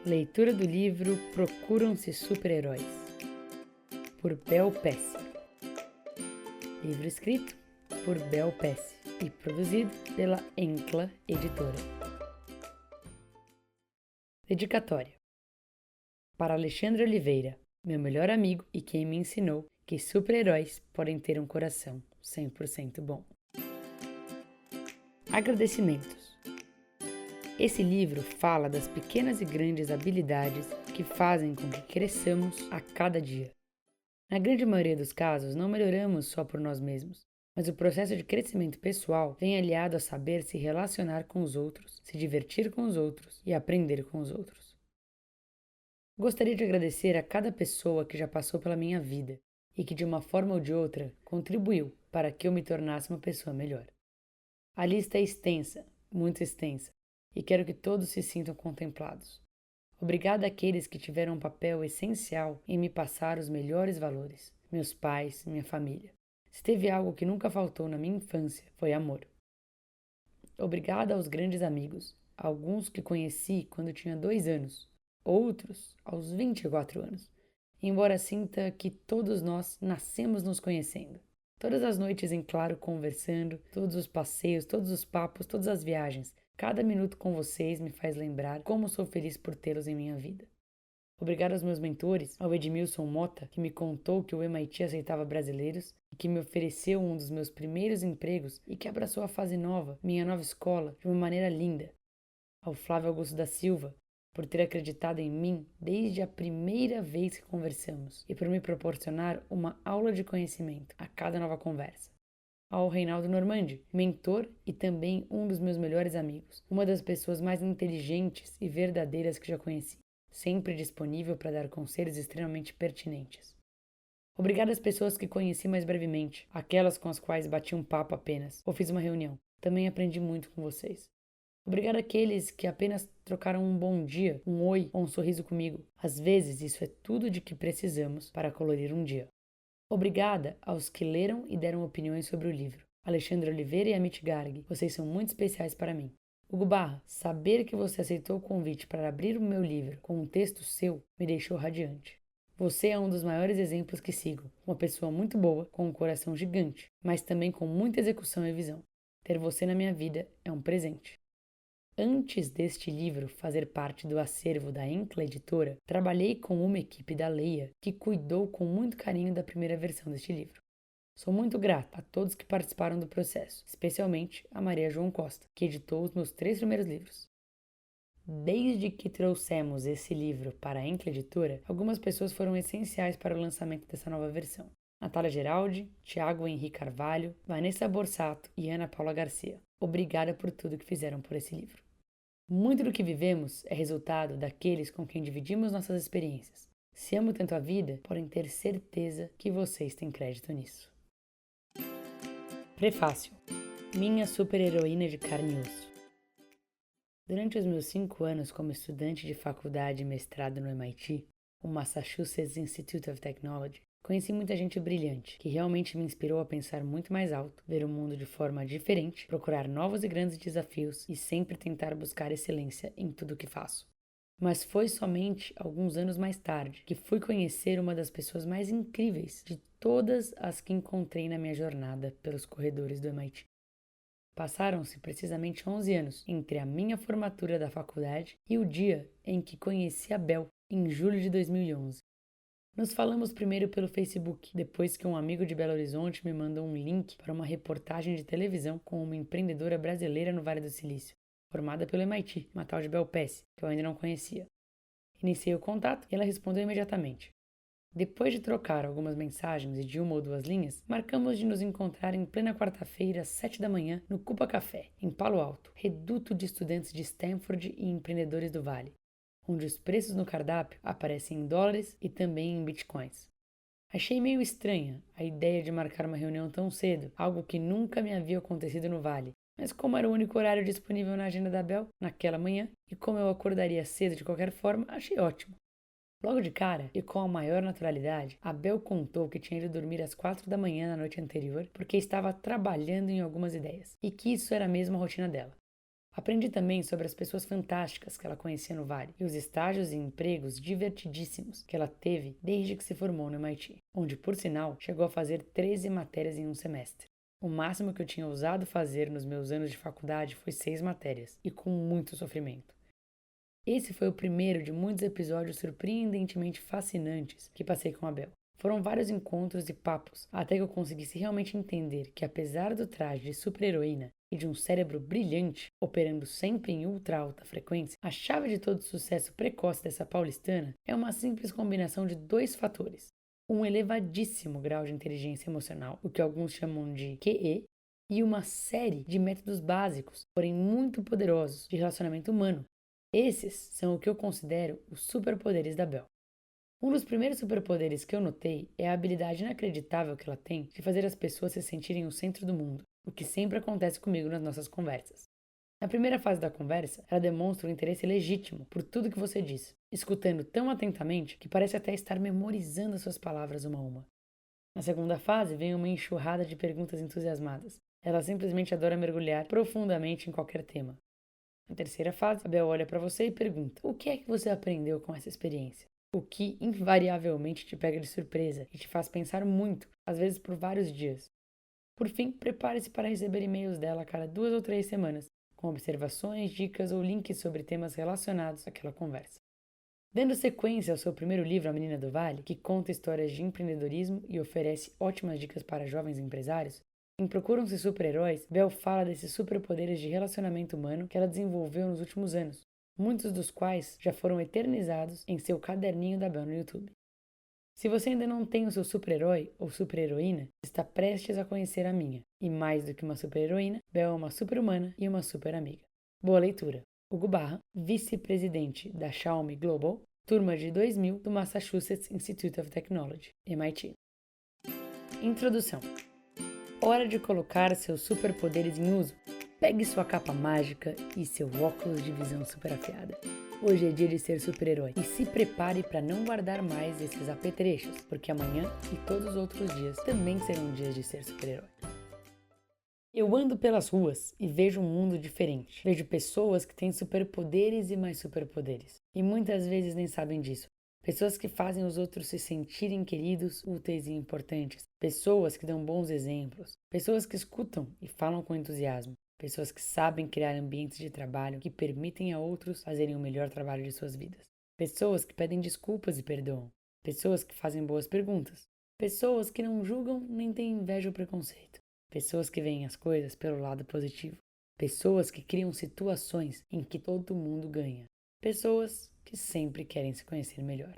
Leitura do livro Procuram-se Super-Heróis, por Bel Pesce. Livro escrito por Bel Pesce e produzido pela Encla Editora. Dedicatória. Para Alexandre Oliveira, meu melhor amigo e quem me ensinou que super-heróis podem ter um coração 100% bom. Agradecimentos. Esse livro fala das pequenas e grandes habilidades que fazem com que cresçamos a cada dia. Na grande maioria dos casos, não melhoramos só por nós mesmos, mas o processo de crescimento pessoal vem aliado a saber se relacionar com os outros, se divertir com os outros e aprender com os outros. Gostaria de agradecer a cada pessoa que já passou pela minha vida e que, de uma forma ou de outra, contribuiu para que eu me tornasse uma pessoa melhor. A lista é extensa, muito extensa, e quero que todos se sintam contemplados. Obrigada àqueles que tiveram um papel essencial em me passar os melhores valores, meus pais, minha família. Se teve algo que nunca faltou na minha infância, foi amor. Obrigada aos grandes amigos, alguns que conheci quando tinha 2 anos, outros aos 24 anos, embora sinta que todos nós nascemos nos conhecendo. Todas as noites em claro conversando, todos os passeios, todos os papos, todas as viagens, cada minuto com vocês me faz lembrar como sou feliz por tê-los em minha vida. Obrigado aos meus mentores, ao Edmilson Mota, que me contou que o MIT aceitava brasileiros e que me ofereceu um dos meus primeiros empregos e que abraçou a fase nova, minha nova escola, de uma maneira linda. Ao Flávio Augusto da Silva, por ter acreditado em mim desde a primeira vez que conversamos e por me proporcionar uma aula de conhecimento a cada nova conversa. Ao Reinaldo Normandi, mentor e também um dos meus melhores amigos, uma das pessoas mais inteligentes e verdadeiras que já conheci, sempre disponível para dar conselhos extremamente pertinentes. Obrigado às pessoas que conheci mais brevemente, aquelas com as quais bati um papo apenas, ou fiz uma reunião. Também aprendi muito com vocês. Obrigado àqueles que apenas trocaram um bom dia, um oi ou um sorriso comigo. Às vezes isso é tudo de que precisamos para colorir um dia. Obrigada aos que leram e deram opiniões sobre o livro. Alexandre Oliveira e Amit Garg, vocês são muito especiais para mim. Hugo Barra, saber que você aceitou o convite para abrir o meu livro com um texto seu me deixou radiante. Você é um dos maiores exemplos que sigo, uma pessoa muito boa, com um coração gigante, mas também com muita execução e visão. Ter você na minha vida é um presente. Antes deste livro fazer parte do acervo da Encla Editora, trabalhei com uma equipe da Leia que cuidou com muito carinho da primeira versão deste livro. Sou muito grata a todos que participaram do processo, especialmente a Maria João Costa, que editou os meus 3 primeiros livros. Desde que trouxemos esse livro para a Encla Editora, algumas pessoas foram essenciais para o lançamento dessa nova versão. Natália Geraldi, Tiago Henrique Carvalho, Vanessa Borsato e Ana Paula Garcia. Obrigada por tudo que fizeram por esse livro. Muito do que vivemos é resultado daqueles com quem dividimos nossas experiências. Se amo tanto a vida, podem ter certeza que vocês têm crédito nisso. Prefácio. Minha super-heroína de carne e osso. Durante os meus 5 anos como estudante de faculdade e mestrado no MIT, o Massachusetts Institute of Technology, conheci muita gente brilhante, que realmente me inspirou a pensar muito mais alto, ver o mundo de forma diferente, procurar novos e grandes desafios e sempre tentar buscar excelência em tudo o que faço. Mas foi somente alguns anos mais tarde que fui conhecer uma das pessoas mais incríveis de todas as que encontrei na minha jornada pelos corredores do MIT. Passaram-se precisamente 11 anos entre a minha formatura da faculdade e o dia em que conheci a Bel, em julho de 2011. Nos falamos primeiro pelo Facebook, depois que um amigo de Belo Horizonte me mandou um link para uma reportagem de televisão com uma empreendedora brasileira no Vale do Silício, formada pelo MIT, uma tal de Bel Pesce, que eu ainda não conhecia. Iniciei o contato e ela respondeu imediatamente. Depois de trocar algumas mensagens e de 1 ou 2 linhas, marcamos de nos encontrar em plena quarta-feira às 7 da manhã no Cupa Café, em Palo Alto, reduto de estudantes de Stanford e empreendedores do Vale, onde os preços no cardápio aparecem em dólares e também em bitcoins. Achei meio estranha a ideia de marcar uma reunião tão cedo, algo que nunca me havia acontecido no Vale, mas como era o único horário disponível na agenda da Bel naquela manhã, e como eu acordaria cedo de qualquer forma, achei ótimo. Logo de cara, e com a maior naturalidade, a Bel contou que tinha ido dormir às 4 da manhã na noite anterior porque estava trabalhando em algumas ideias, e que isso era mesmo a rotina dela. Aprendi também sobre as pessoas fantásticas que ela conhecia no Vale e os estágios e empregos divertidíssimos que ela teve desde que se formou no MIT, onde, por sinal, chegou a fazer 13 matérias em um semestre. O máximo que eu tinha ousado fazer nos meus anos de faculdade foi 6 matérias, e com muito sofrimento. Esse foi o primeiro de muitos episódios surpreendentemente fascinantes que passei com a Bel. Foram vários encontros e papos até que eu conseguisse realmente entender que, apesar do traje de super-heroína e de um cérebro brilhante, operando sempre em ultra alta frequência, a chave de todo o sucesso precoce dessa paulistana é uma simples combinação de 2 fatores. Um elevadíssimo grau de inteligência emocional, o que alguns chamam de QE, e uma série de métodos básicos, porém muito poderosos, de relacionamento humano. Esses são o que eu considero os superpoderes da Bel. Um dos primeiros superpoderes que eu notei é a habilidade inacreditável que ela tem de fazer as pessoas se sentirem o centro do mundo, o que sempre acontece comigo nas nossas conversas. Na primeira fase da conversa, ela demonstra um interesse legítimo por tudo que você diz, escutando tão atentamente que parece até estar memorizando as suas palavras uma a uma. Na segunda fase, vem uma enxurrada de perguntas entusiasmadas. Ela simplesmente adora mergulhar profundamente em qualquer tema. Na terceira fase, a Bel olha para você e pergunta: o que é que você aprendeu com essa experiência? O que invariavelmente te pega de surpresa e te faz pensar muito, às vezes por vários dias. Por fim, prepare-se para receber e-mails dela a cada 2 ou 3 semanas, com observações, dicas ou links sobre temas relacionados àquela conversa. Dando sequência ao seu primeiro livro, A Menina do Vale, que conta histórias de empreendedorismo e oferece ótimas dicas para jovens empresários, em Procuram-se Super-Heróis, Bel fala desses superpoderes de relacionamento humano que ela desenvolveu nos últimos anos, muitos dos quais já foram eternizados em seu caderninho da Bel no YouTube. Se você ainda não tem o seu super-herói ou super-heroína, está prestes a conhecer a minha. E mais do que uma super-heroína, Bel é uma super-humana e uma super-amiga. Boa leitura! Hugo Barra, vice-presidente da Xiaomi Global, turma de 2000 do Massachusetts Institute of Technology, MIT. Introdução. Hora de colocar seus superpoderes em uso. Pegue sua capa mágica e seu óculos de visão super afiada. Hoje é dia de ser super-herói e se prepare para não guardar mais esses apetrechos, porque amanhã e todos os outros dias também serão dias de ser super-herói. Eu ando pelas ruas e vejo um mundo diferente. Vejo pessoas que têm superpoderes e mais superpoderes. E muitas vezes nem sabem disso. Pessoas que fazem os outros se sentirem queridos, úteis e importantes. Pessoas que dão bons exemplos. Pessoas que escutam e falam com entusiasmo. Pessoas que sabem criar ambientes de trabalho que permitem a outros fazerem o melhor trabalho de suas vidas. Pessoas que pedem desculpas e perdoam. Pessoas que fazem boas perguntas. Pessoas que não julgam nem têm inveja ou preconceito. Pessoas que veem as coisas pelo lado positivo. Pessoas que criam situações em que todo mundo ganha. Pessoas que sempre querem se conhecer melhor.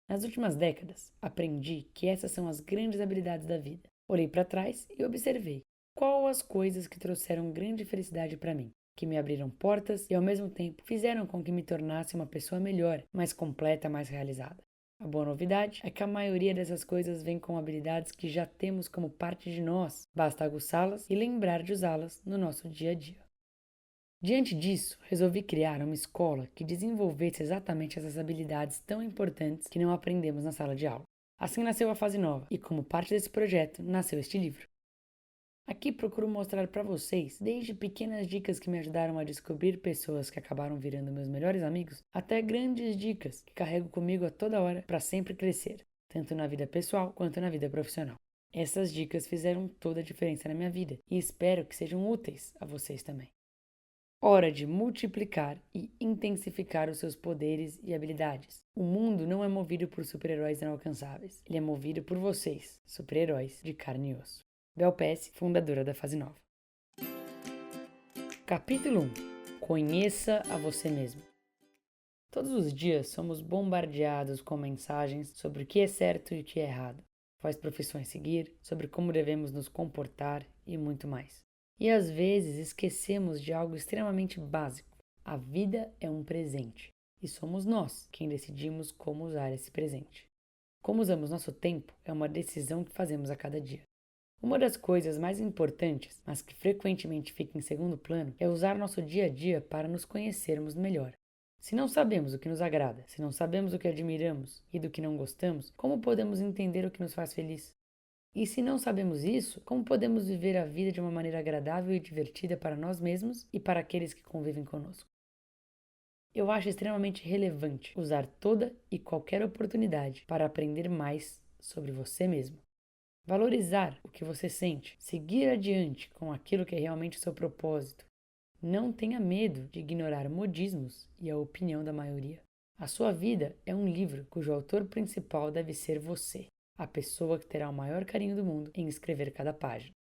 Nas últimas décadas, aprendi que essas são as grandes habilidades da vida. Olhei para trás e observei quais as coisas que trouxeram grande felicidade para mim, que me abriram portas e ao mesmo tempo fizeram com que me tornasse uma pessoa melhor, mais completa, mais realizada. A boa novidade é que a maioria dessas coisas vem com habilidades que já temos como parte de nós, basta aguçá-las e lembrar de usá-las no nosso dia a dia. Diante disso, resolvi criar uma escola que desenvolvesse exatamente essas habilidades tão importantes que não aprendemos na sala de aula. Assim nasceu a fase nova, e como parte desse projeto, nasceu este livro. Aqui procuro mostrar para vocês, desde pequenas dicas que me ajudaram a descobrir pessoas que acabaram virando meus melhores amigos, até grandes dicas que carrego comigo a toda hora para sempre crescer, tanto na vida pessoal quanto na vida profissional. Essas dicas fizeram toda a diferença na minha vida e espero que sejam úteis a vocês também. Hora de multiplicar e intensificar os seus poderes e habilidades. O mundo não é movido por super-heróis inalcançáveis. Ele é movido por vocês, super-heróis de carne e osso. Bel Pesce, fundadora da Fase Nova. Capítulo 1. Conheça a você mesmo. Todos os dias somos bombardeados com mensagens sobre o que é certo e o que é errado, quais profissões seguir, sobre como devemos nos comportar e muito mais. E às vezes esquecemos de algo extremamente básico. A vida é um presente e somos nós quem decidimos como usar esse presente. Como usamos nosso tempo é uma decisão que fazemos a cada dia. Uma das coisas mais importantes, mas que frequentemente fica em segundo plano, é usar nosso dia a dia para nos conhecermos melhor. Se não sabemos o que nos agrada, se não sabemos o que admiramos e do que não gostamos, como podemos entender o que nos faz feliz? E se não sabemos isso, como podemos viver a vida de uma maneira agradável e divertida para nós mesmos e para aqueles que convivem conosco? Eu acho extremamente relevante usar toda e qualquer oportunidade para aprender mais sobre você mesmo. Valorizar o que você sente, seguir adiante com aquilo que é realmente o seu propósito. Não tenha medo de ignorar modismos e a opinião da maioria. A sua vida é um livro cujo autor principal deve ser você, a pessoa que terá o maior carinho do mundo em escrever cada página.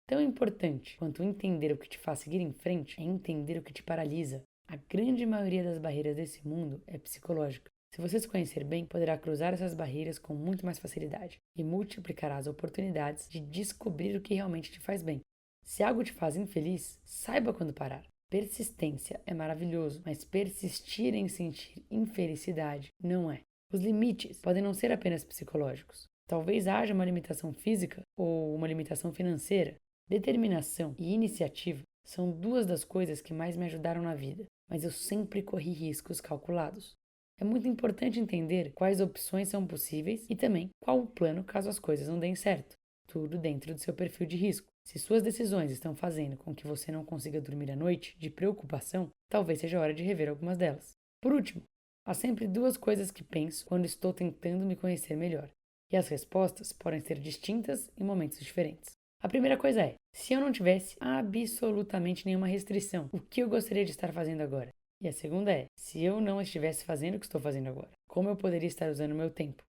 Tão importante quanto entender o que te faz seguir em frente é entender o que te paralisa. A grande maioria das barreiras desse mundo é psicológica. Se você se conhecer bem, poderá cruzar essas barreiras com muito mais facilidade e multiplicará as oportunidades de descobrir o que realmente te faz bem. Se algo te faz infeliz, saiba quando parar. Persistência é maravilhoso, mas persistir em sentir infelicidade não é. Os limites podem não ser apenas psicológicos. Talvez haja uma limitação física ou uma limitação financeira. Determinação e iniciativa são duas das coisas que mais me ajudaram na vida, mas eu sempre corri riscos calculados. É muito importante entender quais opções são possíveis e também qual o plano caso as coisas não deem certo. Tudo dentro do seu perfil de risco. Se suas decisões estão fazendo com que você não consiga dormir à noite de preocupação, talvez seja hora de rever algumas delas. Por último, há sempre duas coisas que penso quando estou tentando me conhecer melhor, e as respostas podem ser distintas em momentos diferentes. A primeira coisa é: se eu não tivesse absolutamente nenhuma restrição, o que eu gostaria de estar fazendo agora? E a segunda é: se eu não estivesse fazendo o que estou fazendo agora, como eu poderia estar usando o meu tempo?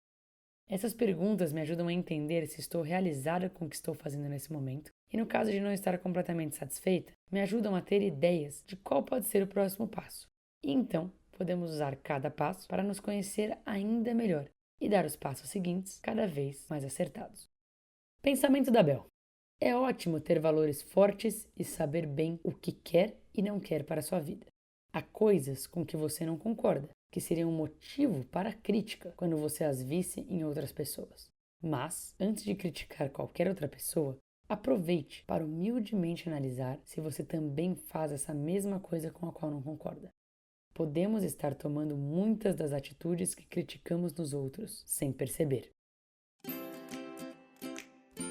Essas perguntas me ajudam a entender se estou realizada com o que estou fazendo nesse momento, e no caso de não estar completamente satisfeita, me ajudam a ter ideias de qual pode ser o próximo passo. E então, podemos usar cada passo para nos conhecer ainda melhor e dar os passos seguintes cada vez mais acertados. Pensamento da Bel. É ótimo ter valores fortes e saber bem o que quer e não quer para a sua vida. Há coisas com que você não concorda, que seriam um motivo para crítica quando você as visse em outras pessoas. Mas, antes de criticar qualquer outra pessoa, aproveite para humildemente analisar se você também faz essa mesma coisa com a qual não concorda. Podemos estar tomando muitas das atitudes que criticamos nos outros sem perceber.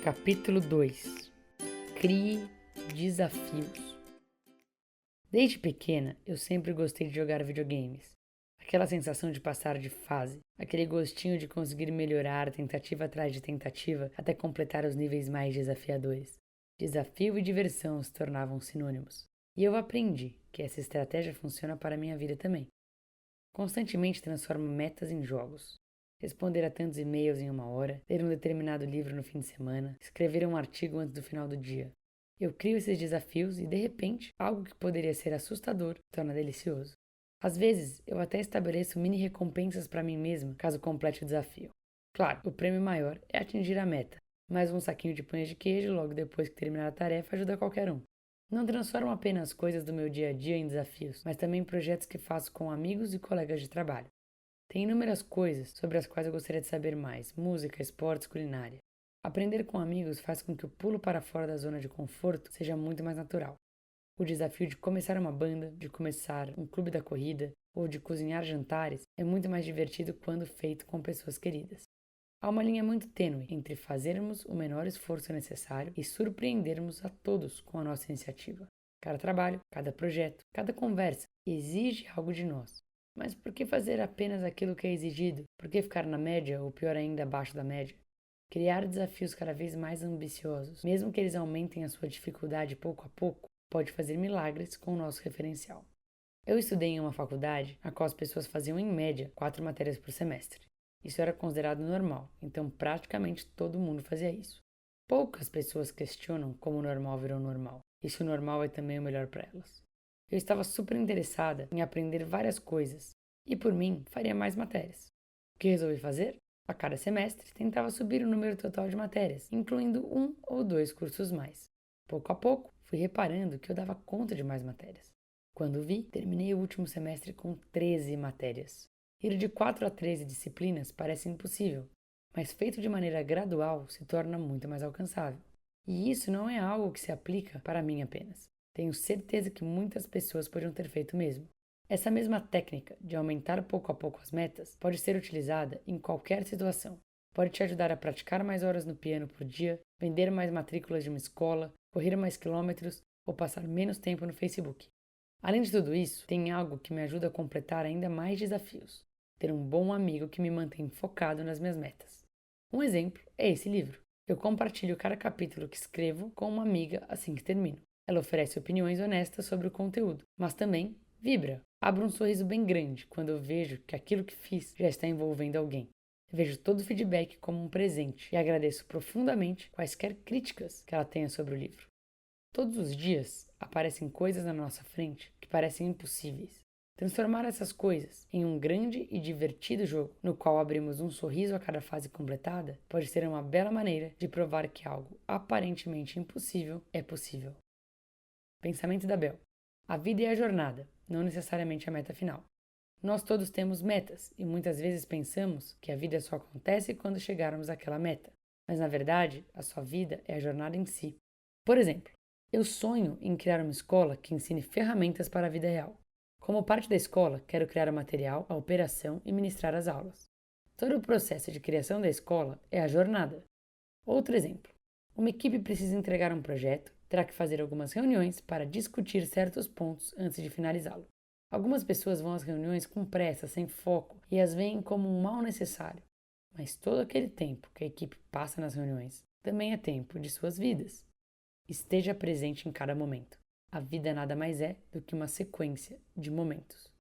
Capítulo 2. Crie desafios. Desde pequena, eu sempre gostei de jogar videogames. Aquela sensação de passar de fase, aquele gostinho de conseguir melhorar tentativa atrás de tentativa até completar os níveis mais desafiadores. Desafio e diversão se tornavam sinônimos. E eu aprendi que essa estratégia funciona para a minha vida também. Constantemente transformo metas em jogos. Responder a tantos e-mails em uma hora, ler um determinado livro no fim de semana, escrever um artigo antes do final do dia. Eu crio esses desafios e, de repente, algo que poderia ser assustador se torna delicioso. Às vezes, eu até estabeleço mini recompensas para mim mesma caso complete o desafio. Claro, o prêmio maior é atingir a meta, mas um saquinho de pães de queijo logo depois que terminar a tarefa ajuda qualquer um. Não transformo apenas coisas do meu dia a dia em desafios, mas também projetos que faço com amigos e colegas de trabalho. Tem inúmeras coisas sobre as quais eu gostaria de saber mais: música, esportes, culinária. Aprender com amigos faz com que o pulo para fora da zona de conforto seja muito mais natural. O desafio de começar uma banda, de começar um clube da corrida ou de cozinhar jantares é muito mais divertido quando feito com pessoas queridas. Há uma linha muito tênue entre fazermos o menor esforço necessário e surpreendermos a todos com a nossa iniciativa. Cada trabalho, cada projeto, cada conversa exige algo de nós. Mas por que fazer apenas aquilo que é exigido? Por que ficar na média ou pior ainda abaixo da média? Criar desafios cada vez mais ambiciosos, mesmo que eles aumentem a sua dificuldade pouco a pouco, pode fazer milagres com o nosso referencial. Eu estudei em uma faculdade a qual as pessoas faziam em média 4 matérias por semestre. Isso era considerado normal, então praticamente todo mundo fazia isso. Poucas pessoas questionam como o normal virou normal, e se o normal é também o melhor para elas. Eu estava super interessada em aprender várias coisas, e por mim faria mais matérias. O que resolvi fazer? A cada semestre tentava subir o número total de matérias, incluindo 1 ou 2 cursos mais. Pouco a pouco, fui reparando que eu dava conta de mais matérias. Quando vi, terminei o último semestre com 13 matérias. Ir de 4 a 13 disciplinas parece impossível, mas feito de maneira gradual se torna muito mais alcançável. E isso não é algo que se aplica para mim apenas. Tenho certeza que muitas pessoas podiam ter feito o mesmo. Essa mesma técnica de aumentar pouco a pouco as metas pode ser utilizada em qualquer situação. Pode te ajudar a praticar mais horas no piano por dia, vender mais matrículas de uma escola, correr mais quilômetros ou passar menos tempo no Facebook. Além de tudo isso, tem algo que me ajuda a completar ainda mais desafios: ter um bom amigo que me mantém focado nas minhas metas. Um exemplo é esse livro. Eu compartilho cada capítulo que escrevo com uma amiga assim que termino. Ela oferece opiniões honestas sobre o conteúdo, mas também vibra. Abro um sorriso bem grande quando eu vejo que aquilo que fiz já está envolvendo alguém. Eu vejo todo o feedback como um presente e agradeço profundamente quaisquer críticas que ela tenha sobre o livro. Todos os dias aparecem coisas na nossa frente que parecem impossíveis. Transformar essas coisas em um grande e divertido jogo, no qual abrimos um sorriso a cada fase completada, pode ser uma bela maneira de provar que algo aparentemente impossível é possível. Pensamento da Bel. A vida é a jornada, não necessariamente a meta final. Nós todos temos metas e muitas vezes pensamos que a vida só acontece quando chegarmos àquela meta. Mas na verdade, a sua vida é a jornada em si. Por exemplo, eu sonho em criar uma escola que ensine ferramentas para a vida real. Como parte da escola, quero criar o material, a operação e ministrar as aulas. Todo o processo de criação da escola é a jornada. Outro exemplo: uma equipe precisa entregar um projeto, terá que fazer algumas reuniões para discutir certos pontos antes de finalizá-lo. Algumas pessoas vão às reuniões com pressa, sem foco e as veem como um mal necessário. Mas todo aquele tempo que a equipe passa nas reuniões também é tempo de suas vidas. Esteja presente em cada momento. A vida nada mais é do que uma sequência de momentos.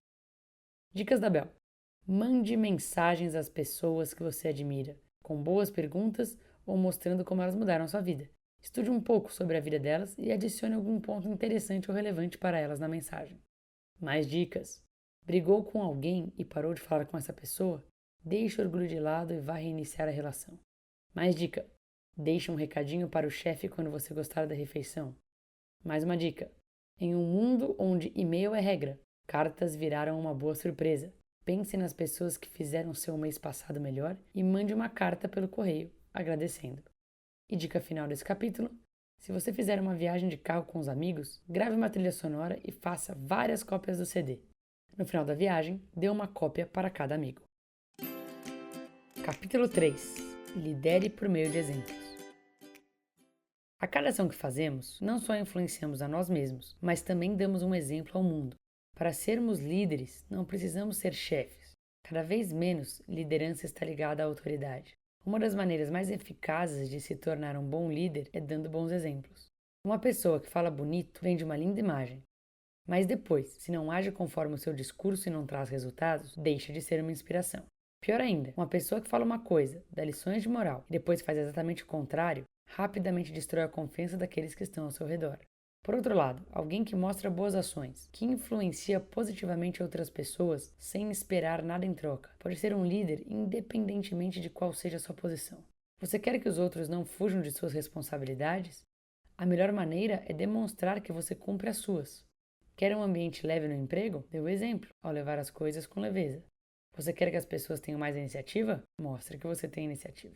Dicas da Bel. Mande mensagens às pessoas que você admira, com boas perguntas ou mostrando como elas mudaram sua vida. Estude um pouco sobre a vida delas e adicione algum ponto interessante ou relevante para elas na mensagem. Mais dicas. Brigou com alguém e parou de falar com essa pessoa? Deixe o orgulho de lado e vá reiniciar a relação. Mais dica. Deixe um recadinho para o chefe quando você gostar da refeição. Mais uma dica. Em um mundo onde e-mail é regra, cartas viraram uma boa surpresa. Pense nas pessoas que fizeram seu mês passado melhor e mande uma carta pelo correio, agradecendo. E dica final desse capítulo: se você fizer uma viagem de carro com os amigos, grave uma trilha sonora e faça várias cópias do CD. No final da viagem, dê uma cópia para cada amigo. Capítulo 3. Lidere por meio de exemplos. A cada ação que fazemos, não só influenciamos a nós mesmos, mas também damos um exemplo ao mundo. Para sermos líderes, não precisamos ser chefes. Cada vez menos, liderança está ligada à autoridade. Uma das maneiras mais eficazes de se tornar um bom líder é dando bons exemplos. Uma pessoa que fala bonito vende uma linda imagem. Mas depois, se não age conforme o seu discurso e não traz resultados, deixa de ser uma inspiração. Pior ainda, uma pessoa que fala uma coisa, dá lições de moral e depois faz exatamente o contrário, rapidamente destrói a confiança daqueles que estão ao seu redor. Por outro lado, alguém que mostra boas ações, que influencia positivamente outras pessoas sem esperar nada em troca, pode ser um líder independentemente de qual seja a sua posição. Você quer que os outros não fujam de suas responsabilidades? A melhor maneira é demonstrar que você cumpre as suas. Quer um ambiente leve no emprego? Dê o exemplo, ao levar as coisas com leveza. Você quer que as pessoas tenham mais iniciativa? Mostre que você tem iniciativa.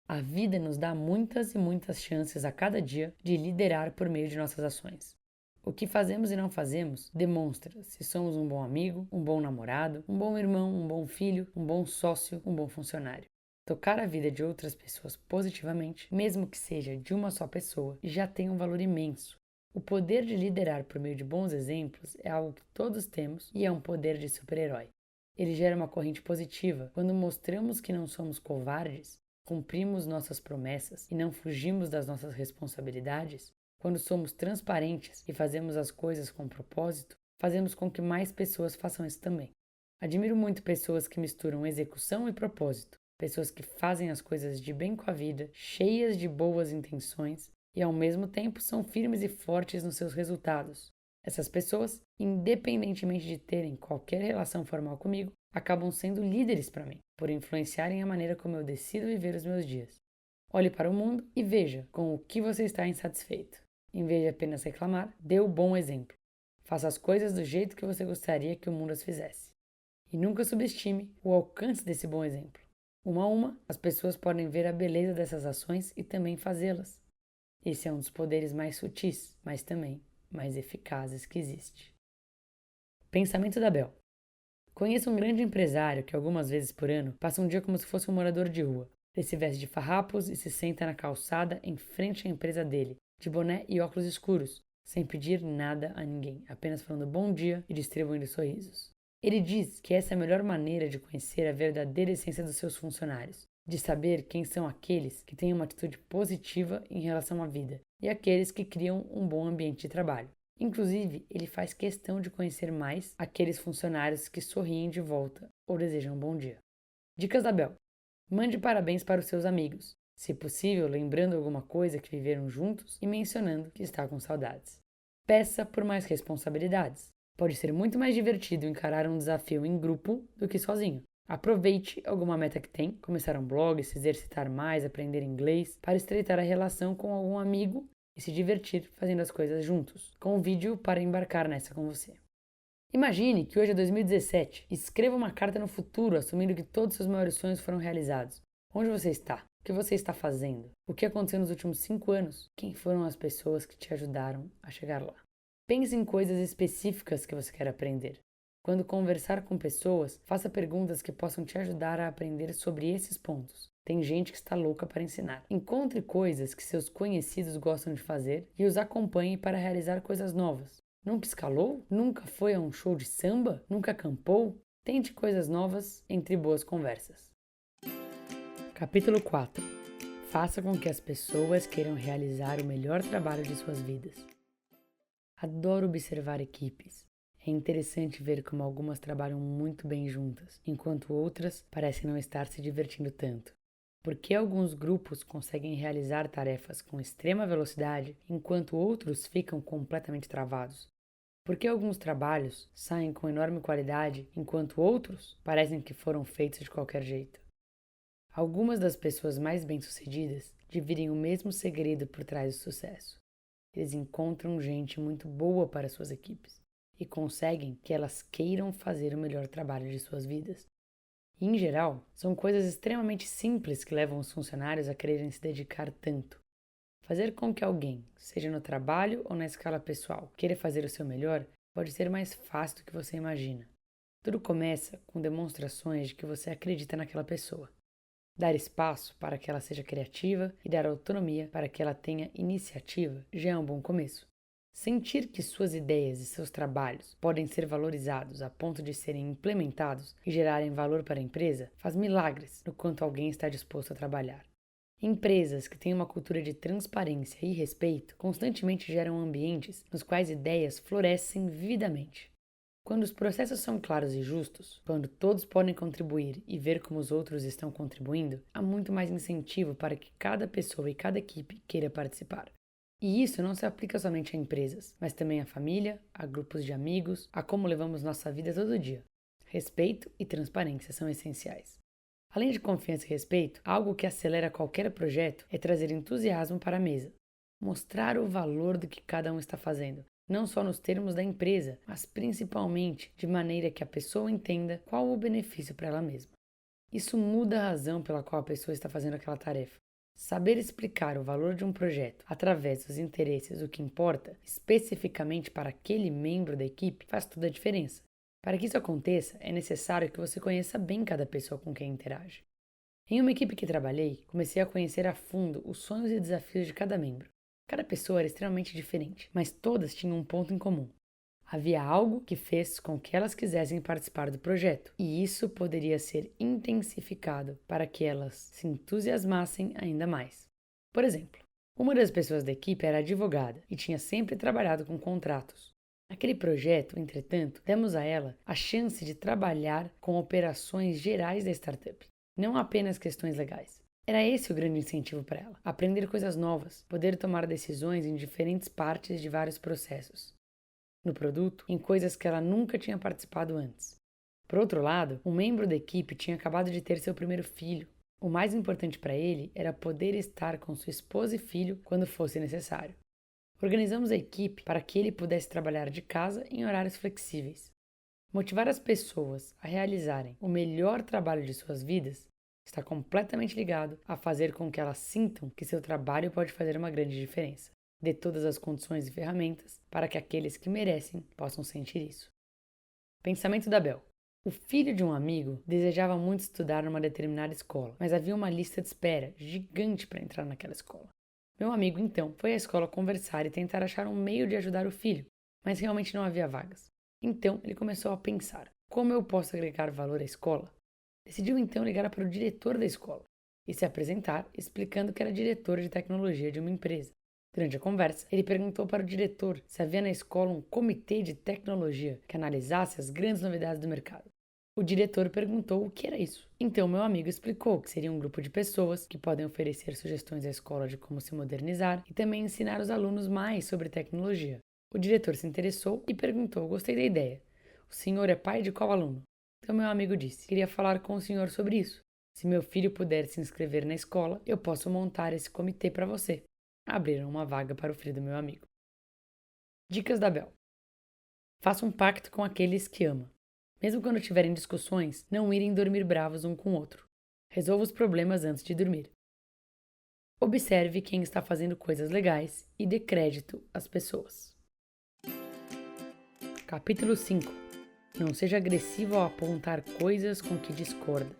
A vida nos dá muitas e muitas chances a cada dia de liderar por meio de nossas ações. O que fazemos e não fazemos demonstra se somos um bom amigo, um bom namorado, um bom irmão, um bom filho, um bom sócio, um bom funcionário. Tocar a vida de outras pessoas positivamente, mesmo que seja de uma só pessoa, já tem um valor imenso. O poder de liderar por meio de bons exemplos é algo que todos temos e é um poder de super-herói. Ele gera uma corrente positiva. Quando mostramos que não somos covardes, cumprimos nossas promessas e não fugimos das nossas responsabilidades, quando somos transparentes e fazemos as coisas com propósito, fazemos com que mais pessoas façam isso também. Admiro muito pessoas que misturam execução e propósito, pessoas que fazem as coisas de bem com a vida, cheias de boas intenções e ao mesmo tempo são firmes e fortes nos seus resultados. Essas pessoas, independentemente de terem qualquer relação formal comigo, acabam sendo líderes para mim, por influenciarem a maneira como eu decido viver os meus dias. Olhe para o mundo e veja com o que você está insatisfeito. Em vez de apenas reclamar, dê o bom exemplo. Faça as coisas do jeito que você gostaria que o mundo as fizesse. E nunca subestime o alcance desse bom exemplo. Uma a uma, as pessoas podem ver a beleza dessas ações e também fazê-las. Esse é um dos poderes mais sutis, mas também mais eficazes que existe. Pensamento da Bel. Conheço um grande empresário que algumas vezes por ano passa um dia como se fosse um morador de rua. Ele se veste de farrapos e se senta na calçada em frente à empresa dele, de boné e óculos escuros, sem pedir nada a ninguém, apenas falando bom dia e distribuindo sorrisos. Ele diz que essa é a melhor maneira de conhecer a verdadeira essência dos seus funcionários, de saber quem são aqueles que têm uma atitude positiva em relação à vida e aqueles que criam um bom ambiente de trabalho. Inclusive, ele faz questão de conhecer mais aqueles funcionários que sorriem de volta ou desejam um bom dia. Dicas da Bel. Mande parabéns para os seus amigos, se possível lembrando alguma coisa que viveram juntos e mencionando que está com saudades. Peça por mais responsabilidades. Pode ser muito mais divertido encarar um desafio em grupo do que sozinho. Aproveite alguma meta que tem, começar um blog, se exercitar mais, aprender inglês, para estreitar a relação com algum amigo e se divertir fazendo as coisas juntos. Convide-o para embarcar nessa com você. Imagine que hoje é 2017 e escreva uma carta no futuro assumindo que todos os seus maiores sonhos foram realizados. Onde você está? O que você está fazendo? O que aconteceu nos últimos 5 anos? Quem foram as pessoas que te ajudaram a chegar lá? Pense em coisas específicas que você quer aprender. Quando conversar com pessoas, faça perguntas que possam te ajudar a aprender sobre esses pontos. Tem gente que está louca para ensinar. Encontre coisas que seus conhecidos gostam de fazer e os acompanhe para realizar coisas novas. Nunca escalou? Nunca foi a um show de samba? Nunca acampou? Tente coisas novas entre boas conversas. Capítulo 4. Faça com que as pessoas queiram realizar o melhor trabalho de suas vidas. Adoro observar equipes. É interessante ver como algumas trabalham muito bem juntas, enquanto outras parecem não estar se divertindo tanto. Por que alguns grupos conseguem realizar tarefas com extrema velocidade, enquanto outros ficam completamente travados? Por que alguns trabalhos saem com enorme qualidade, enquanto outros parecem que foram feitos de qualquer jeito? Algumas das pessoas mais bem-sucedidas dividem o mesmo segredo por trás do sucesso. Eles encontram gente muito boa para suas equipes e conseguem que elas queiram fazer o melhor trabalho de suas vidas. E, em geral, são coisas extremamente simples que levam os funcionários a quererem se dedicar tanto. Fazer com que alguém, seja no trabalho ou na escala pessoal, queira fazer o seu melhor pode ser mais fácil do que você imagina. Tudo começa com demonstrações de que você acredita naquela pessoa. Dar espaço para que ela seja criativa e dar autonomia para que ela tenha iniciativa já é um bom começo. Sentir que suas ideias e seus trabalhos podem ser valorizados a ponto de serem implementados e gerarem valor para a empresa faz milagres no quanto alguém está disposto a trabalhar. Empresas que têm uma cultura de transparência e respeito constantemente geram ambientes nos quais ideias florescem vividamente. Quando os processos são claros e justos, quando todos podem contribuir e ver como os outros estão contribuindo, há muito mais incentivo para que cada pessoa e cada equipe queira participar. E isso não se aplica somente a empresas, mas também à família, a grupos de amigos, a como levamos nossa vida todo dia. Respeito e transparência são essenciais. Além de confiança e respeito, algo que acelera qualquer projeto é trazer entusiasmo para a mesa. Mostrar o valor do que cada um está fazendo, não só nos termos da empresa, mas principalmente de maneira que a pessoa entenda qual o benefício para ela mesma. Isso muda a razão pela qual a pessoa está fazendo aquela tarefa. Saber explicar o valor de um projeto através dos interesses do que importa especificamente para aquele membro da equipe faz toda a diferença. Para que isso aconteça, é necessário que você conheça bem cada pessoa com quem interage. Em uma equipe que trabalhei, comecei a conhecer a fundo os sonhos e desafios de cada membro. Cada pessoa era extremamente diferente, mas todas tinham um ponto em comum. Havia algo que fez com que elas quisessem participar do projeto, e isso poderia ser intensificado para que elas se entusiasmassem ainda mais. Por exemplo, uma das pessoas da equipe era advogada e tinha sempre trabalhado com contratos. Naquele projeto, entretanto, demos a ela a chance de trabalhar com operações gerais da startup, não apenas questões legais. Era esse o grande incentivo para ela, aprender coisas novas, poder tomar decisões em diferentes partes de vários processos. No produto, em coisas que ela nunca tinha participado antes. Por outro lado, um membro da equipe tinha acabado de ter seu primeiro filho. O mais importante para ele era poder estar com sua esposa e filho quando fosse necessário. Organizamos a equipe para que ele pudesse trabalhar de casa em horários flexíveis. Motivar as pessoas a realizarem o melhor trabalho de suas vidas está completamente ligado a fazer com que elas sintam que seu trabalho pode fazer uma grande diferença. Dê todas as condições e ferramentas para que aqueles que merecem possam sentir isso. Pensamento da Bel. O filho de um amigo desejava muito estudar numa determinada escola, mas havia uma lista de espera gigante para entrar naquela escola. Meu amigo, então, foi à escola conversar e tentar achar um meio de ajudar o filho, mas realmente não havia vagas. Então, ele começou a pensar: como eu posso agregar valor à escola? Decidiu então ligar para o diretor da escola e se apresentar, explicando que era diretor de tecnologia de uma empresa. Durante a conversa, ele perguntou para o diretor se havia na escola um comitê de tecnologia que analisasse as grandes novidades do mercado. O diretor perguntou o que era isso. Então, meu amigo explicou que seria um grupo de pessoas que podem oferecer sugestões à escola de como se modernizar e também ensinar os alunos mais sobre tecnologia. O diretor se interessou e perguntou: gostei da ideia. O senhor é pai de qual aluno? Então, meu amigo disse: queria falar com o senhor sobre isso. Se meu filho puder se inscrever na escola, eu posso montar esse comitê para você. Abriram uma vaga para o filho do meu amigo. Dicas da Bel. Faça um pacto com aqueles que ama. Mesmo quando tiverem discussões, não irem dormir bravos um com o outro. Resolva os problemas antes de dormir. Observe quem está fazendo coisas legais e dê crédito às pessoas. Capítulo 5. Não seja agressivo ao apontar coisas com que discorda.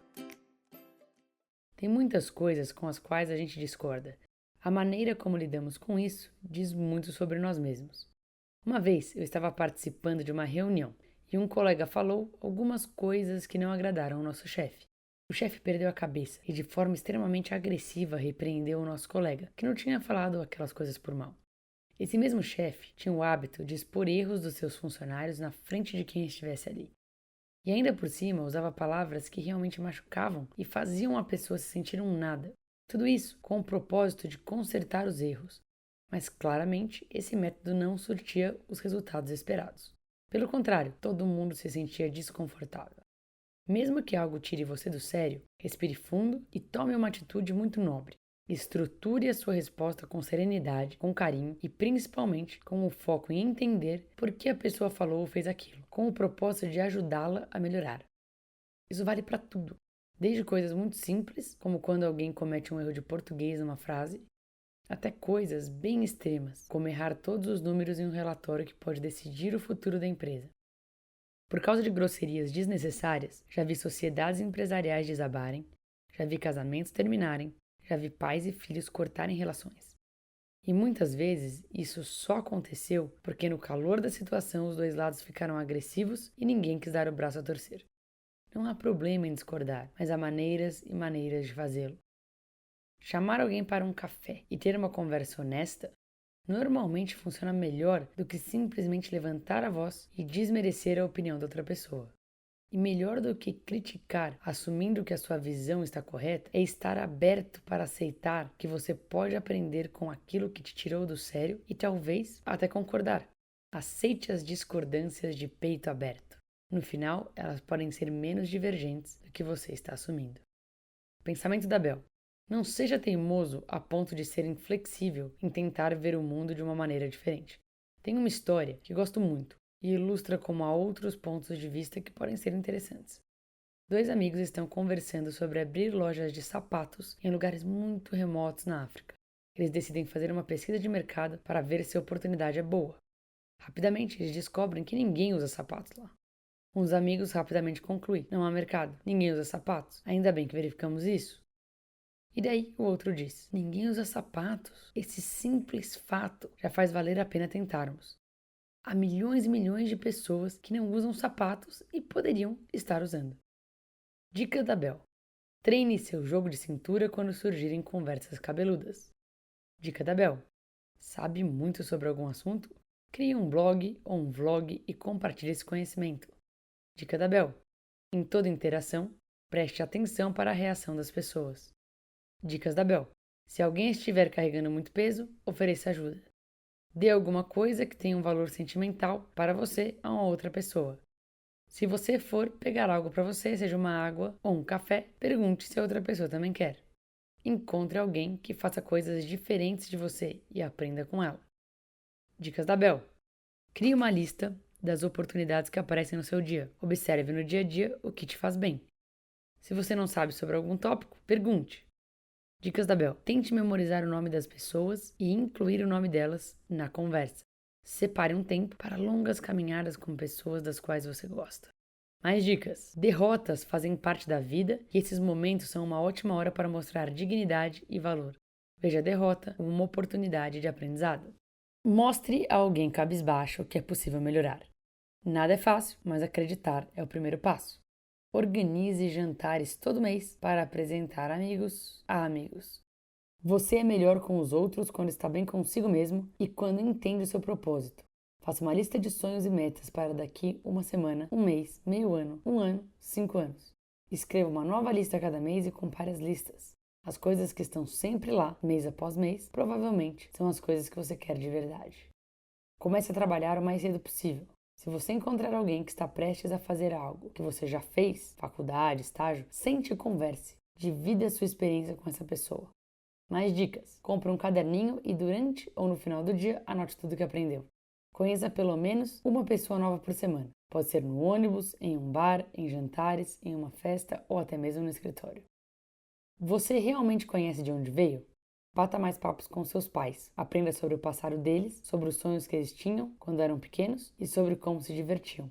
Tem muitas coisas com as quais a gente discorda. A maneira como lidamos com isso diz muito sobre nós mesmos. Uma vez eu estava participando de uma reunião e um colega falou algumas coisas que não agradaram ao nosso chefe. O chefe perdeu a cabeça e de forma extremamente agressiva repreendeu o nosso colega, que não tinha falado aquelas coisas por mal. Esse mesmo chefe tinha o hábito de expor erros dos seus funcionários na frente de quem estivesse ali. E ainda por cima usava palavras que realmente machucavam e faziam a pessoa se sentir um nada. Tudo isso com o propósito de consertar os erros. Mas claramente esse método não surtia os resultados esperados. Pelo contrário, todo mundo se sentia desconfortável. Mesmo que algo tire você do sério, respire fundo e tome uma atitude muito nobre. Estruture a sua resposta com serenidade, com carinho e principalmente com o foco em entender por que a pessoa falou ou fez aquilo, com o propósito de ajudá-la a melhorar. Isso vale para tudo, desde coisas muito simples, como quando alguém comete um erro de português numa frase, até coisas bem extremas, como errar todos os números em um relatório que pode decidir o futuro da empresa. Por causa de grosserias desnecessárias, já vi sociedades empresariais desabarem, já vi casamentos terminarem, já vi pais e filhos cortarem relações. E muitas vezes isso só aconteceu porque no calor da situação os dois lados ficaram agressivos e ninguém quis dar o braço a torcer. Não há problema em discordar, mas há maneiras e maneiras de fazê-lo. Chamar alguém para um café e ter uma conversa honesta normalmente funciona melhor do que simplesmente levantar a voz e desmerecer a opinião da outra pessoa. E melhor do que criticar, assumindo que a sua visão está correta, é estar aberto para aceitar que você pode aprender com aquilo que te tirou do sério e talvez até concordar. Aceite as discordâncias de peito aberto. No final, elas podem ser menos divergentes do que você está assumindo. Pensamento da Bel. Não seja teimoso a ponto de ser inflexível em tentar ver o mundo de uma maneira diferente. Tem uma história que gosto muito e ilustra como há outros pontos de vista que podem ser interessantes. Dois amigos estão conversando sobre abrir lojas de sapatos em lugares muito remotos na África. Eles decidem fazer uma pesquisa de mercado para ver se a oportunidade é boa. Rapidamente, eles descobrem que ninguém usa sapatos lá. Um dos amigos rapidamente conclui: não há mercado, ninguém usa sapatos. Ainda bem que verificamos isso. E daí o outro diz: ninguém usa sapatos. Esse simples fato já faz valer a pena tentarmos. Há milhões e milhões de pessoas que não usam sapatos e poderiam estar usando. Dica da Bel. Treine seu jogo de cintura quando surgirem conversas cabeludas. Dica da Bel. Sabe muito sobre algum assunto? Crie um blog ou um vlog e compartilhe esse conhecimento. Dica da Bel. Em toda interação, preste atenção para a reação das pessoas. Dicas da Bel. Se alguém estiver carregando muito peso, ofereça ajuda. Dê alguma coisa que tenha um valor sentimental para você a uma outra pessoa. Se você for pegar algo para você, seja uma água ou um café, pergunte se a outra pessoa também quer. Encontre alguém que faça coisas diferentes de você e aprenda com ela. Dicas da Bel. Crie uma lista das oportunidades que aparecem no seu dia. Observe no dia a dia o que te faz bem. Se você não sabe sobre algum tópico, pergunte. Dicas da Bel. Tente memorizar o nome das pessoas e incluir o nome delas na conversa. Separe um tempo para longas caminhadas com pessoas das quais você gosta. Mais dicas. Derrotas fazem parte da vida e esses momentos são uma ótima hora para mostrar dignidade e valor. Veja a derrota como uma oportunidade de aprendizado. Mostre a alguém cabisbaixo que é possível melhorar. Nada é fácil, mas acreditar é o primeiro passo. Organize jantares todo mês para apresentar amigos a amigos. Você é melhor com os outros quando está bem consigo mesmo e quando entende o seu propósito. Faça uma lista de sonhos e metas para daqui uma semana, um mês, meio ano, 1 ano, 5 anos. Escreva uma nova lista a cada mês e compare as listas. As coisas que estão sempre lá, mês após mês, provavelmente são as coisas que você quer de verdade. Comece a trabalhar o mais cedo possível. Se você encontrar alguém que está prestes a fazer algo que você já fez, faculdade, estágio, sente e converse. Divida a sua experiência com essa pessoa. Mais dicas. Compre um caderninho e durante ou no final do dia anote tudo que aprendeu. Conheça pelo menos uma pessoa nova por semana. Pode ser no ônibus, em um bar, em jantares, em uma festa ou até mesmo no escritório. Você realmente conhece de onde veio? Bata mais papos com seus pais. Aprenda sobre o passado deles, sobre os sonhos que eles tinham quando eram pequenos e sobre como se divertiam.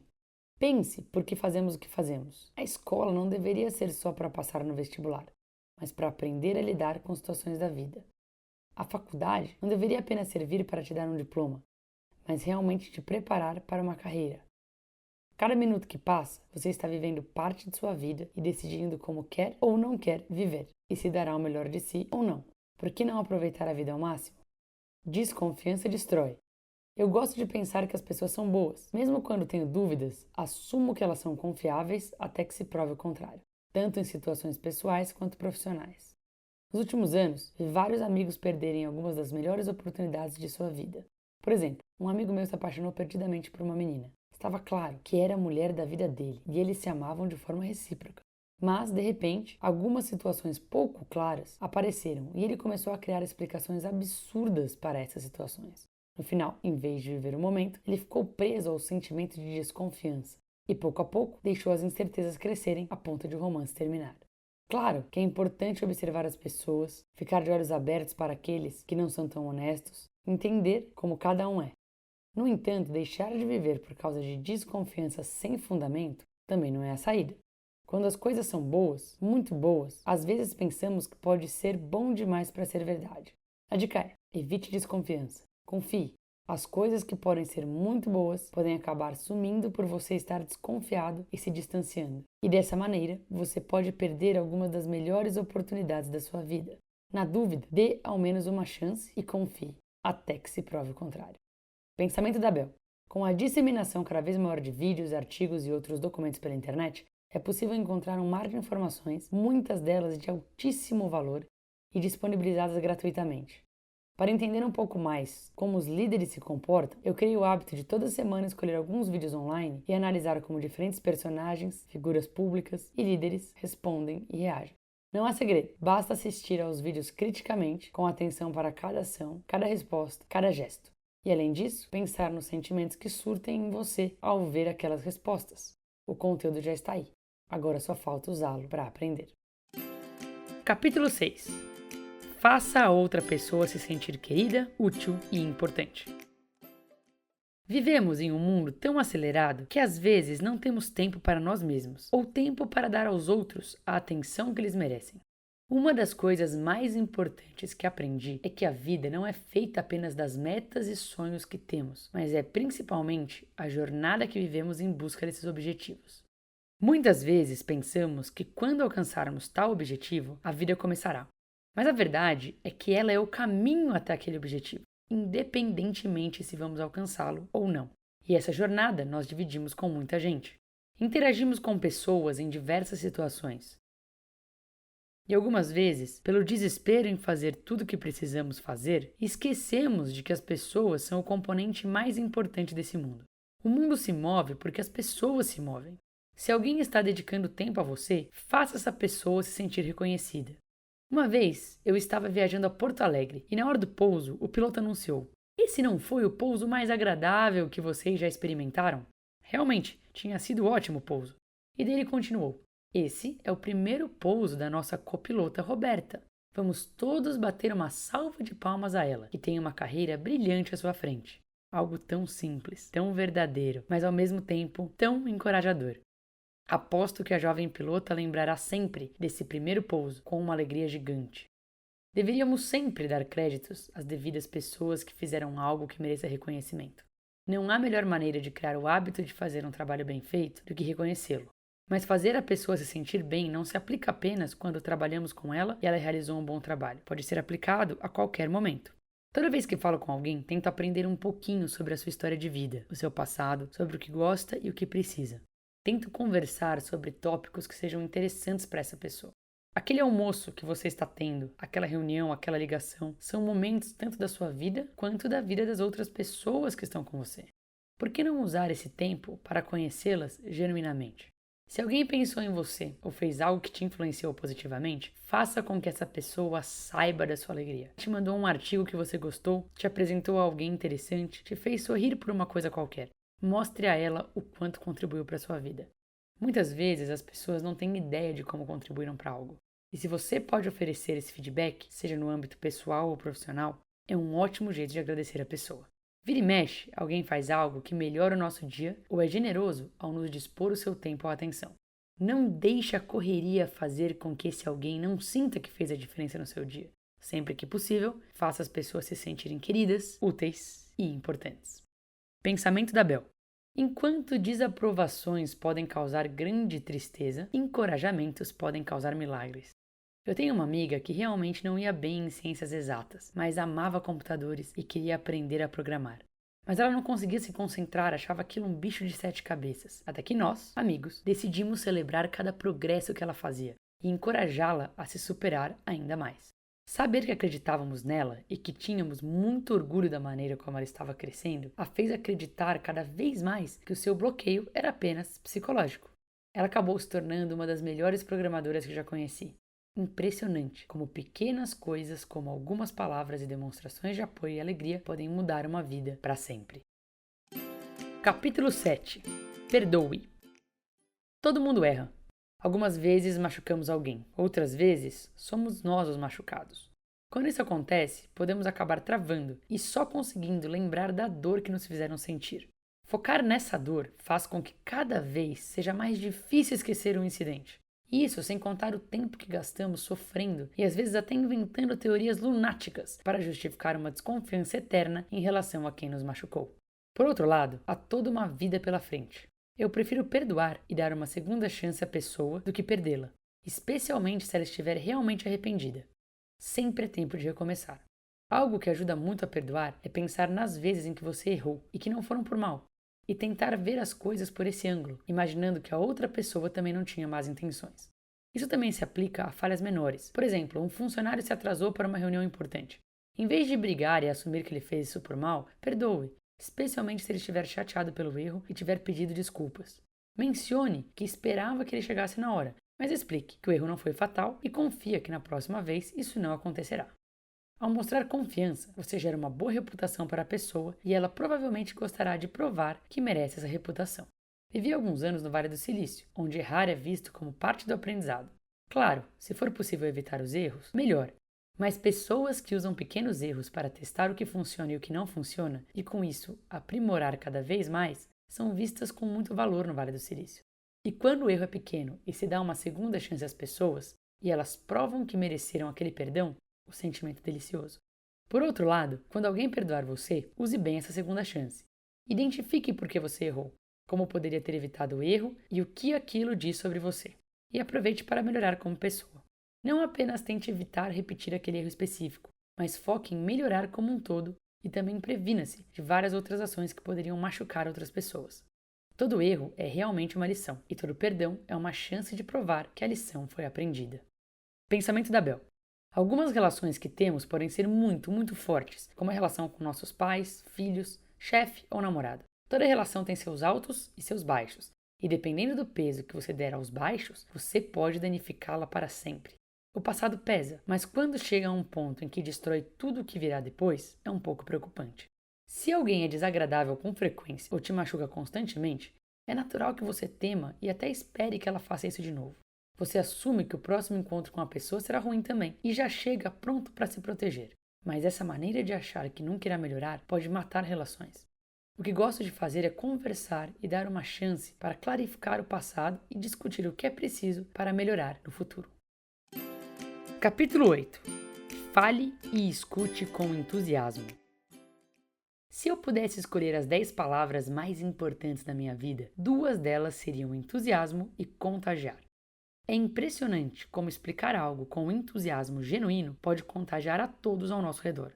Pense por que fazemos o que fazemos. A escola não deveria ser só para passar no vestibular, mas para aprender a lidar com situações da vida. A faculdade não deveria apenas servir para te dar um diploma, mas realmente te preparar para uma carreira. Cada minuto que passa, você está vivendo parte de sua vida e decidindo como quer ou não quer viver, e se dará o melhor de si ou não. Por que não aproveitar a vida ao máximo? Desconfiança destrói. Eu gosto de pensar que as pessoas são boas. Mesmo quando tenho dúvidas, assumo que elas são confiáveis até que se prove o contrário, tanto em situações pessoais quanto profissionais. Nos últimos anos, vi vários amigos perderem algumas das melhores oportunidades de sua vida. Por exemplo, um amigo meu se apaixonou perdidamente por uma menina. Estava claro que era a mulher da vida dele e eles se amavam de forma recíproca. Mas, de repente, algumas situações pouco claras apareceram e ele começou a criar explicações absurdas para essas situações. No final, em vez de viver o momento, ele ficou preso ao sentimento de desconfiança e, pouco a pouco, deixou as incertezas crescerem a ponto de o romance terminar. Claro que é importante observar as pessoas, ficar de olhos abertos para aqueles que não são tão honestos, entender como cada um é. No entanto, deixar de viver por causa de desconfiança sem fundamento também não é a saída. Quando as coisas são boas, muito boas, às vezes pensamos que pode ser bom demais para ser verdade. A dica é: evite desconfiança. Confie. As coisas que podem ser muito boas podem acabar sumindo por você estar desconfiado e se distanciando. E dessa maneira, você pode perder algumas das melhores oportunidades da sua vida. Na dúvida, dê ao menos uma chance e confie, até que se prove o contrário. Pensamento da Bel. Com a disseminação cada vez maior de vídeos, artigos e outros documentos pela internet, é possível encontrar um mar de informações, muitas delas de altíssimo valor e disponibilizadas gratuitamente. Para entender um pouco mais como os líderes se comportam, eu criei o hábito de toda semana escolher alguns vídeos online e analisar como diferentes personagens, figuras públicas e líderes respondem e reagem. Não há segredo, basta assistir aos vídeos criticamente, com atenção para cada ação, cada resposta, cada gesto. E além disso, pensar nos sentimentos que surtem em você ao ver aquelas respostas. O conteúdo já está aí. Agora só falta usá-lo para aprender. Capítulo 6. Faça a outra pessoa se sentir querida, útil e importante. Vivemos em um mundo tão acelerado que às vezes não temos tempo para nós mesmos ou tempo para dar aos outros a atenção que eles merecem. Uma das coisas mais importantes que aprendi é que a vida não é feita apenas das metas e sonhos que temos, mas é principalmente a jornada que vivemos em busca desses objetivos. Muitas vezes pensamos que quando alcançarmos tal objetivo, a vida começará. Mas a verdade é que ela é o caminho até aquele objetivo, independentemente se vamos alcançá-lo ou não. E essa jornada nós dividimos com muita gente. Interagimos com pessoas em diversas situações. E algumas vezes, pelo desespero em fazer tudo o que precisamos fazer, esquecemos de que as pessoas são o componente mais importante desse mundo. O mundo se move porque as pessoas se movem. Se alguém está dedicando tempo a você, faça essa pessoa se sentir reconhecida. Uma vez, eu estava viajando a Porto Alegre e na hora do pouso, o piloto anunciou: "Esse não foi o pouso mais agradável que vocês já experimentaram?" Realmente, tinha sido ótimo o pouso. E dele continuou: "Esse é o primeiro pouso da nossa copilota Roberta. Vamos todos bater uma salva de palmas a ela, que tem uma carreira brilhante à sua frente." Algo tão simples, tão verdadeiro, mas ao mesmo tempo tão encorajador. Aposto que a jovem pilota lembrará sempre desse primeiro pouso com uma alegria gigante. Deveríamos sempre dar créditos às devidas pessoas que fizeram algo que mereça reconhecimento. Não há melhor maneira de criar o hábito de fazer um trabalho bem feito do que reconhecê-lo. Mas fazer a pessoa se sentir bem não se aplica apenas quando trabalhamos com ela e ela realizou um bom trabalho. Pode ser aplicado a qualquer momento. Toda vez que falo com alguém, tento aprender um pouquinho sobre a sua história de vida, o seu passado, sobre o que gosta e o que precisa. Tento conversar sobre tópicos que sejam interessantes para essa pessoa. Aquele almoço que você está tendo, aquela reunião, aquela ligação, são momentos tanto da sua vida quanto da vida das outras pessoas que estão com você. Por que não usar esse tempo para conhecê-las genuinamente? Se alguém pensou em você ou fez algo que te influenciou positivamente, faça com que essa pessoa saiba da sua alegria. Te mandou um artigo que você gostou, te apresentou a alguém interessante, te fez sorrir por uma coisa qualquer. Mostre a ela o quanto contribuiu para a sua vida. Muitas vezes as pessoas não têm ideia de como contribuíram para algo. E se você pode oferecer esse feedback, seja no âmbito pessoal ou profissional, é um ótimo jeito de agradecer a pessoa. Vira e mexe, alguém faz algo que melhora o nosso dia ou é generoso ao nos dispor o seu tempo ou atenção. Não deixe a correria fazer com que esse alguém não sinta que fez a diferença no seu dia. Sempre que possível, faça as pessoas se sentirem queridas, úteis e importantes. Pensamento da Bel. Enquanto desaprovações podem causar grande tristeza, encorajamentos podem causar milagres. Eu tenho uma amiga que realmente não ia bem em ciências exatas, mas amava computadores e queria aprender a programar. Mas ela não conseguia se concentrar, achava aquilo um bicho de 7 cabeças. Até que nós, amigos, decidimos celebrar cada progresso que ela fazia e encorajá-la a se superar ainda mais. Saber que acreditávamos nela e que tínhamos muito orgulho da maneira como ela estava crescendo a fez acreditar cada vez mais que o seu bloqueio era apenas psicológico. Ela acabou se tornando uma das melhores programadoras que já conheci. Impressionante como pequenas coisas, como algumas palavras e demonstrações de apoio e alegria, podem mudar uma vida para sempre. Capítulo 7. Perdoe. Todo mundo erra. Algumas vezes machucamos alguém, outras vezes somos nós os machucados. Quando isso acontece, podemos acabar travando e só conseguindo lembrar da dor que nos fizeram sentir. Focar nessa dor faz com que cada vez seja mais difícil esquecer um incidente. Isso sem contar o tempo que gastamos sofrendo e às vezes até inventando teorias lunáticas para justificar uma desconfiança eterna em relação a quem nos machucou. Por outro lado, há toda uma vida pela frente. Eu prefiro perdoar e dar uma segunda chance à pessoa do que perdê-la, especialmente se ela estiver realmente arrependida. Sempre é tempo de recomeçar. Algo que ajuda muito a perdoar é pensar nas vezes em que você errou e que não foram por mal, e tentar ver as coisas por esse ângulo, imaginando que a outra pessoa também não tinha más intenções. Isso também se aplica a falhas menores. Por exemplo, um funcionário se atrasou para uma reunião importante. Em vez de brigar e assumir que ele fez isso por mal, perdoe, especialmente se ele estiver chateado pelo erro e tiver pedido desculpas. Mencione que esperava que ele chegasse na hora, mas explique que o erro não foi fatal e confia que na próxima vez isso não acontecerá. Ao mostrar confiança, você gera uma boa reputação para a pessoa e ela provavelmente gostará de provar que merece essa reputação. Vivi alguns anos no Vale do Silício, onde errar é visto como parte do aprendizado. Claro, se for possível evitar os erros, melhor. Mas pessoas que usam pequenos erros para testar o que funciona e o que não funciona, e com isso aprimorar cada vez mais, são vistas com muito valor no Vale do Silício. E quando o erro é pequeno e se dá uma segunda chance às pessoas, e elas provam que mereceram aquele perdão, o sentimento é delicioso. Por outro lado, quando alguém perdoar você, use bem essa segunda chance. Identifique por que você errou, como poderia ter evitado o erro e o que aquilo diz sobre você. E aproveite para melhorar como pessoa. Não apenas tente evitar repetir aquele erro específico, mas foque em melhorar como um todo e também previna-se de várias outras ações que poderiam machucar outras pessoas. Todo erro é realmente uma lição e todo perdão é uma chance de provar que a lição foi aprendida. Pensamento da Bel. Algumas relações que temos podem ser muito fortes, como a relação com nossos pais, filhos, chefe ou namorado. Toda relação tem seus altos e seus baixos, e dependendo do peso que você der aos baixos, você pode danificá-la para sempre. O passado pesa, mas quando chega a um ponto em que destrói tudo o que virá depois, é um pouco preocupante. Se alguém é desagradável com frequência ou te machuca constantemente, é natural que você tema e até espere que ela faça isso de novo. Você assume que o próximo encontro com a pessoa será ruim também e já chega pronto para se proteger. Mas essa maneira de achar que nunca irá melhorar pode matar relações. O que gosto de fazer é conversar e dar uma chance para clarificar o passado e discutir o que é preciso para melhorar no futuro. Capítulo 8. Fale e escute com entusiasmo. Se eu pudesse escolher as 10 palavras mais importantes da minha vida, 2 delas seriam entusiasmo e contagiar. É impressionante como explicar algo com entusiasmo genuíno pode contagiar a todos ao nosso redor.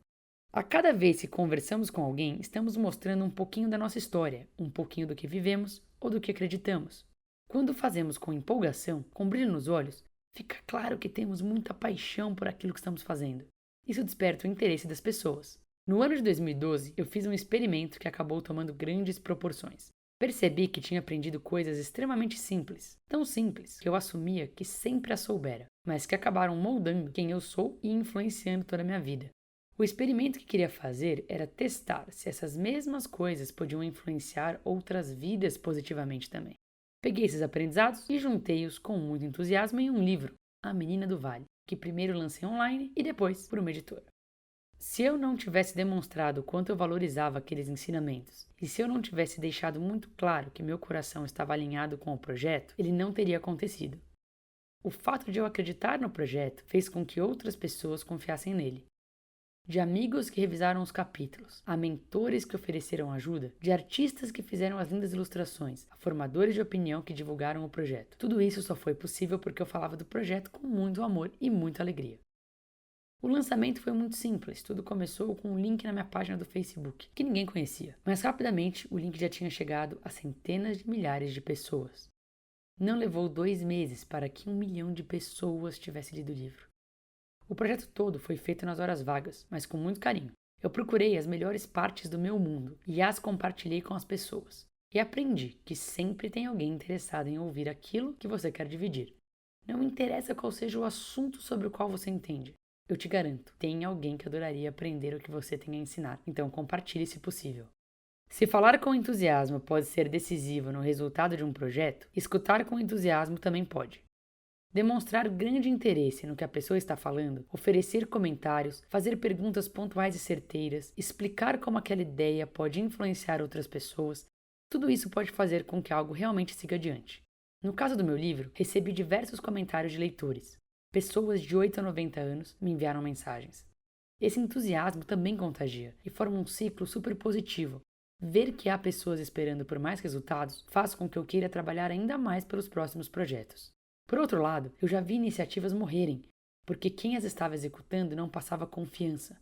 A cada vez que conversamos com alguém, estamos mostrando um pouquinho da nossa história, um pouquinho do que vivemos ou do que acreditamos. Quando fazemos com empolgação, com brilho nos olhos, fica claro que temos muita paixão por aquilo que estamos fazendo. Isso desperta o interesse das pessoas. No ano de 2012, eu fiz um experimento que acabou tomando grandes proporções. Percebi que tinha aprendido coisas extremamente simples, tão simples que eu assumia que sempre as soubera, mas que acabaram moldando quem eu sou e influenciando toda a minha vida. O experimento que queria fazer era testar se essas mesmas coisas podiam influenciar outras vidas positivamente também. Peguei esses aprendizados e juntei-os com muito entusiasmo em um livro, A Menina do Vale, que primeiro lancei online e depois por uma editora. Se eu não tivesse demonstrado o quanto eu valorizava aqueles ensinamentos, e se eu não tivesse deixado muito claro que meu coração estava alinhado com o projeto, ele não teria acontecido. O fato de eu acreditar no projeto fez com que outras pessoas confiassem nele. De amigos que revisaram os capítulos, a mentores que ofereceram ajuda, de artistas que fizeram as lindas ilustrações, a formadores de opinião que divulgaram o projeto. Tudo isso só foi possível porque eu falava do projeto com muito amor e muita alegria. O lançamento foi muito simples, tudo começou com um link na minha página do Facebook, que ninguém conhecia, mas rapidamente o link já tinha chegado a centenas de milhares de pessoas. Não levou 2 meses para que 1 milhão de pessoas tivesse lido o livro. O projeto todo foi feito nas horas vagas, mas com muito carinho. Eu procurei as melhores partes do meu mundo e as compartilhei com as pessoas. E aprendi que sempre tem alguém interessado em ouvir aquilo que você quer dividir. Não interessa qual seja o assunto sobre o qual você entende. Eu te garanto, tem alguém que adoraria aprender o que você tem a ensinar, então compartilhe se possível. Se falar com entusiasmo pode ser decisivo no resultado de um projeto, escutar com entusiasmo também pode. Demonstrar grande interesse no que a pessoa está falando, oferecer comentários, fazer perguntas pontuais e certeiras, explicar como aquela ideia pode influenciar outras pessoas, tudo isso pode fazer com que algo realmente siga adiante. No caso do meu livro, recebi diversos comentários de leitores. Pessoas de 8 a 90 anos me enviaram mensagens. Esse entusiasmo também contagia e forma um ciclo super positivo. Ver que há pessoas esperando por mais resultados faz com que eu queira trabalhar ainda mais pelos próximos projetos. Por outro lado, eu já vi iniciativas morrerem, porque quem as estava executando não passava confiança.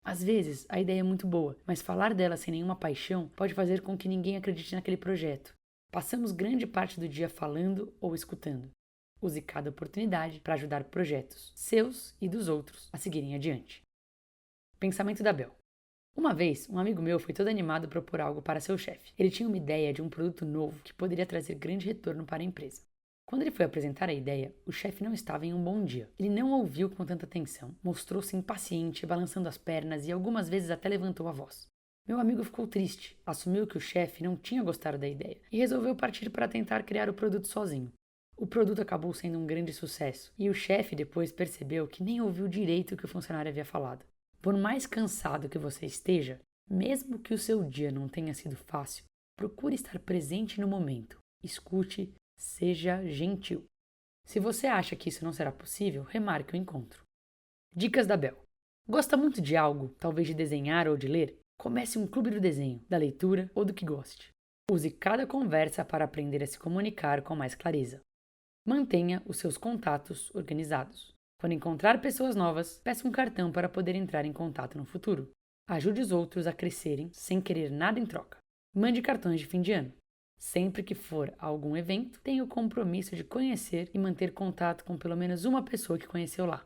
Às vezes, a ideia é muito boa, mas falar dela sem nenhuma paixão pode fazer com que ninguém acredite naquele projeto. Passamos grande parte do dia falando ou escutando. Use cada oportunidade para ajudar projetos, seus e dos outros, a seguirem adiante. Pensamento da Bel. Uma vez, um amigo meu foi todo animado propor algo para seu chefe. Ele tinha uma ideia de um produto novo que poderia trazer grande retorno para a empresa. Quando ele foi apresentar a ideia, o chefe não estava em um bom dia. Ele não ouviu com tanta atenção, mostrou-se impaciente, balançando as pernas e algumas vezes até levantou a voz. Meu amigo ficou triste, assumiu que o chefe não tinha gostado da ideia e resolveu partir para tentar criar o produto sozinho. O produto acabou sendo um grande sucesso e o chefe depois percebeu que nem ouviu direito o que o funcionário havia falado. Por mais cansado que você esteja, mesmo que o seu dia não tenha sido fácil, procure estar presente no momento. Escute, seja gentil. Se você acha que isso não será possível, remarque o encontro. Dicas da Bel. Gosta muito de algo, talvez de desenhar ou de ler? Comece um clube do desenho, da leitura ou do que goste. Use cada conversa para aprender a se comunicar com mais clareza. Mantenha os seus contatos organizados. Quando encontrar pessoas novas, peça um cartão para poder entrar em contato no futuro. Ajude os outros a crescerem sem querer nada em troca. Mande cartões de fim de ano. Sempre que for a algum evento, tenha o compromisso de conhecer e manter contato com pelo menos uma pessoa que conheceu lá.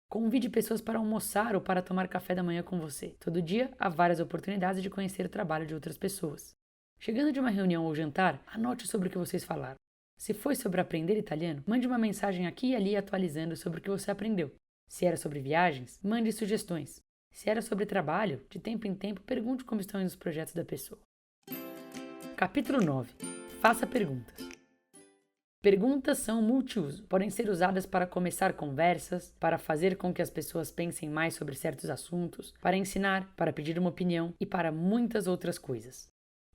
Convide pessoas para almoçar ou para tomar café da manhã com você. Todo dia há várias oportunidades de conhecer o trabalho de outras pessoas. Chegando de uma reunião ou jantar, anote sobre o que vocês falaram. Se foi sobre aprender italiano, mande uma mensagem aqui e ali atualizando sobre o que você aprendeu. Se era sobre viagens, mande sugestões. Se era sobre trabalho, de tempo em tempo pergunte como estão indo os projetos da pessoa. Capítulo 9. Faça perguntas. Perguntas são multiuso. Podem ser usadas para começar conversas, para fazer com que as pessoas pensem mais sobre certos assuntos, para ensinar, para pedir uma opinião e para muitas outras coisas.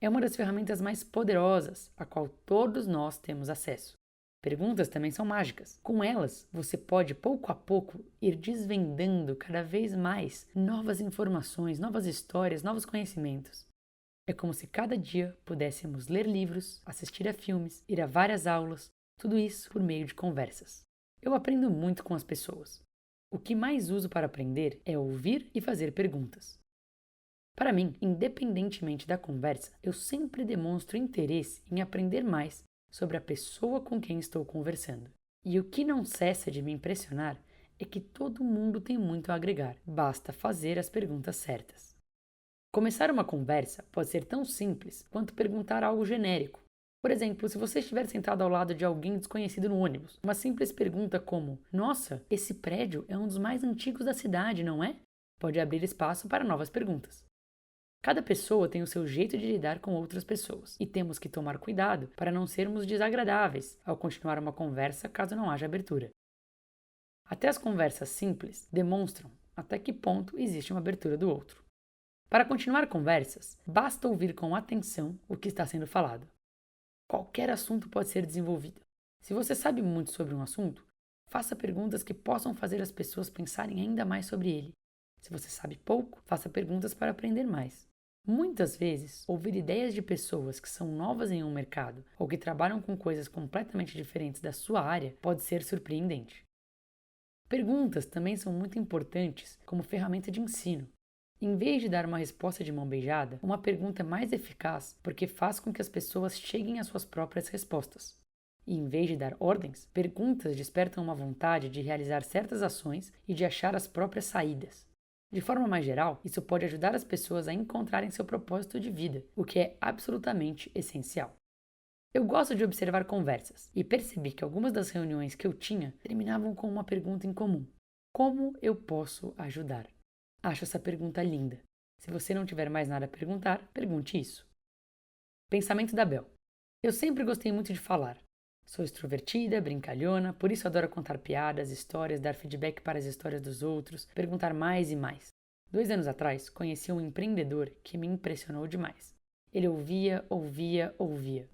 é uma das ferramentas mais poderosas a qual todos nós temos acesso. Perguntas também são mágicas. Com elas, você pode, pouco a pouco, ir desvendando cada vez mais novas informações, novas histórias, novos conhecimentos. É como se cada dia pudéssemos ler livros, assistir a filmes, ir a várias aulas, tudo isso por meio de conversas. Eu aprendo muito com as pessoas. O que mais uso para aprender é ouvir e fazer perguntas. Para mim, independentemente da conversa, eu sempre demonstro interesse em aprender mais sobre a pessoa com quem estou conversando. E o que não cessa de me impressionar é que todo mundo tem muito a agregar, basta fazer as perguntas certas. Começar uma conversa pode ser tão simples quanto perguntar algo genérico. Por exemplo, se você estiver sentado ao lado de alguém desconhecido no ônibus, uma simples pergunta como: "Nossa, esse prédio é um dos mais antigos da cidade, não é?" pode abrir espaço para novas perguntas. Cada pessoa tem o seu jeito de lidar com outras pessoas e temos que tomar cuidado para não sermos desagradáveis ao continuar uma conversa caso não haja abertura. Até as conversas simples demonstram até que ponto existe uma abertura do outro. Para continuar conversas, basta ouvir com atenção o que está sendo falado. Qualquer assunto pode ser desenvolvido. Se você sabe muito sobre um assunto, faça perguntas que possam fazer as pessoas pensarem ainda mais sobre ele. Se você sabe pouco, faça perguntas para aprender mais. Muitas vezes, ouvir ideias de pessoas que são novas em um mercado ou que trabalham com coisas completamente diferentes da sua área pode ser surpreendente. Perguntas também são muito importantes como ferramenta de ensino. Em vez de dar uma resposta de mão beijada, uma pergunta é mais eficaz porque faz com que as pessoas cheguem às suas próprias respostas. E em vez de dar ordens, perguntas despertam uma vontade de realizar certas ações e de achar as próprias saídas. De forma mais geral, isso pode ajudar as pessoas a encontrarem seu propósito de vida, o que é absolutamente essencial. Eu gosto de observar conversas e percebi que algumas das reuniões que eu tinha terminavam com uma pergunta em comum: como eu posso ajudar? Acho essa pergunta linda. Se você não tiver mais nada a perguntar, pergunte isso. Pensamento da Bel. Eu sempre gostei muito de falar. Sou extrovertida, brincalhona, por isso adoro contar piadas, histórias, dar feedback para as histórias dos outros, perguntar mais e mais. 2 anos atrás, conheci um empreendedor que me impressionou demais. Ele ouvia,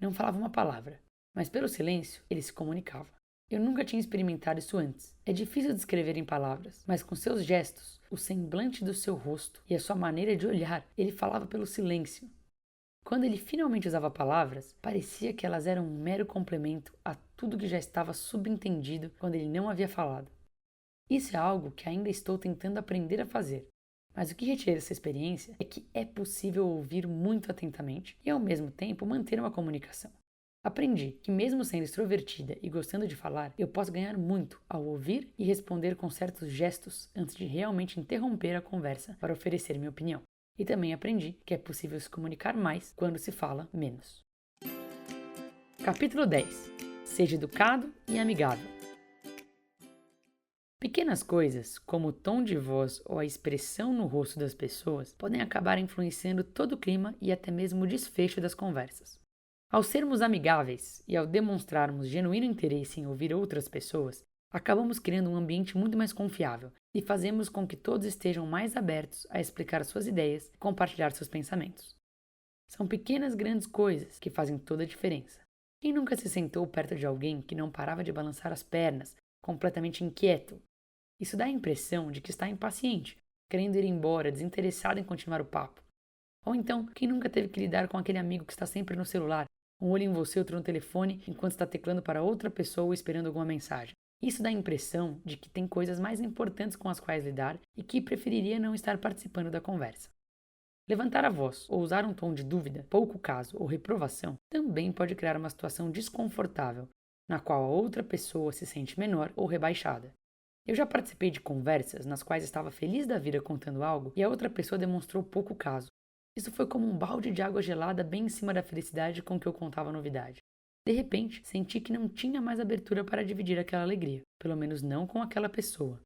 não falava uma palavra, mas pelo silêncio ele se comunicava. Eu nunca tinha experimentado isso antes. É difícil descrever em palavras, mas com seus gestos, o semblante do seu rosto e a sua maneira de olhar, ele falava pelo silêncio. Quando ele finalmente usava palavras, parecia que elas eram um mero complemento a tudo que já estava subentendido quando ele não havia falado. Isso é algo que ainda estou tentando aprender a fazer. Mas o que retirei dessa experiência é que é possível ouvir muito atentamente e, ao mesmo tempo, manter uma comunicação. Aprendi que, mesmo sendo extrovertida e gostando de falar, eu posso ganhar muito ao ouvir e responder com certos gestos antes de realmente interromper a conversa para oferecer minha opinião. E também aprendi que é possível se comunicar mais quando se fala menos. Capítulo 10. Seja educado e amigável. Pequenas coisas, como o tom de voz ou a expressão no rosto das pessoas, podem acabar influenciando todo o clima e até mesmo o desfecho das conversas. Ao sermos amigáveis e ao demonstrarmos genuíno interesse em ouvir outras pessoas, acabamos criando um ambiente muito mais confiável e fazemos com que todos estejam mais abertos a explicar suas ideias e compartilhar seus pensamentos. São pequenas, grandes coisas que fazem toda a diferença. Quem nunca se sentou perto de alguém que não parava de balançar as pernas, completamente inquieto? Isso dá a impressão de que está impaciente, querendo ir embora, desinteressado em continuar o papo. Ou então, quem nunca teve que lidar com aquele amigo que está sempre no celular, um olho em você, outro no telefone, enquanto está teclando para outra pessoa esperando alguma mensagem? Isso dá a impressão de que tem coisas mais importantes com as quais lidar e que preferiria não estar participando da conversa. Levantar a voz ou usar um tom de dúvida, pouco caso ou reprovação também pode criar uma situação desconfortável, na qual a outra pessoa se sente menor ou rebaixada. Eu já participei de conversas nas quais estava feliz da vida contando algo e a outra pessoa demonstrou pouco caso. Isso foi como um balde de água gelada bem em cima da felicidade com que eu contava a novidade. De repente, senti que não tinha mais abertura para dividir aquela alegria, pelo menos não com aquela pessoa.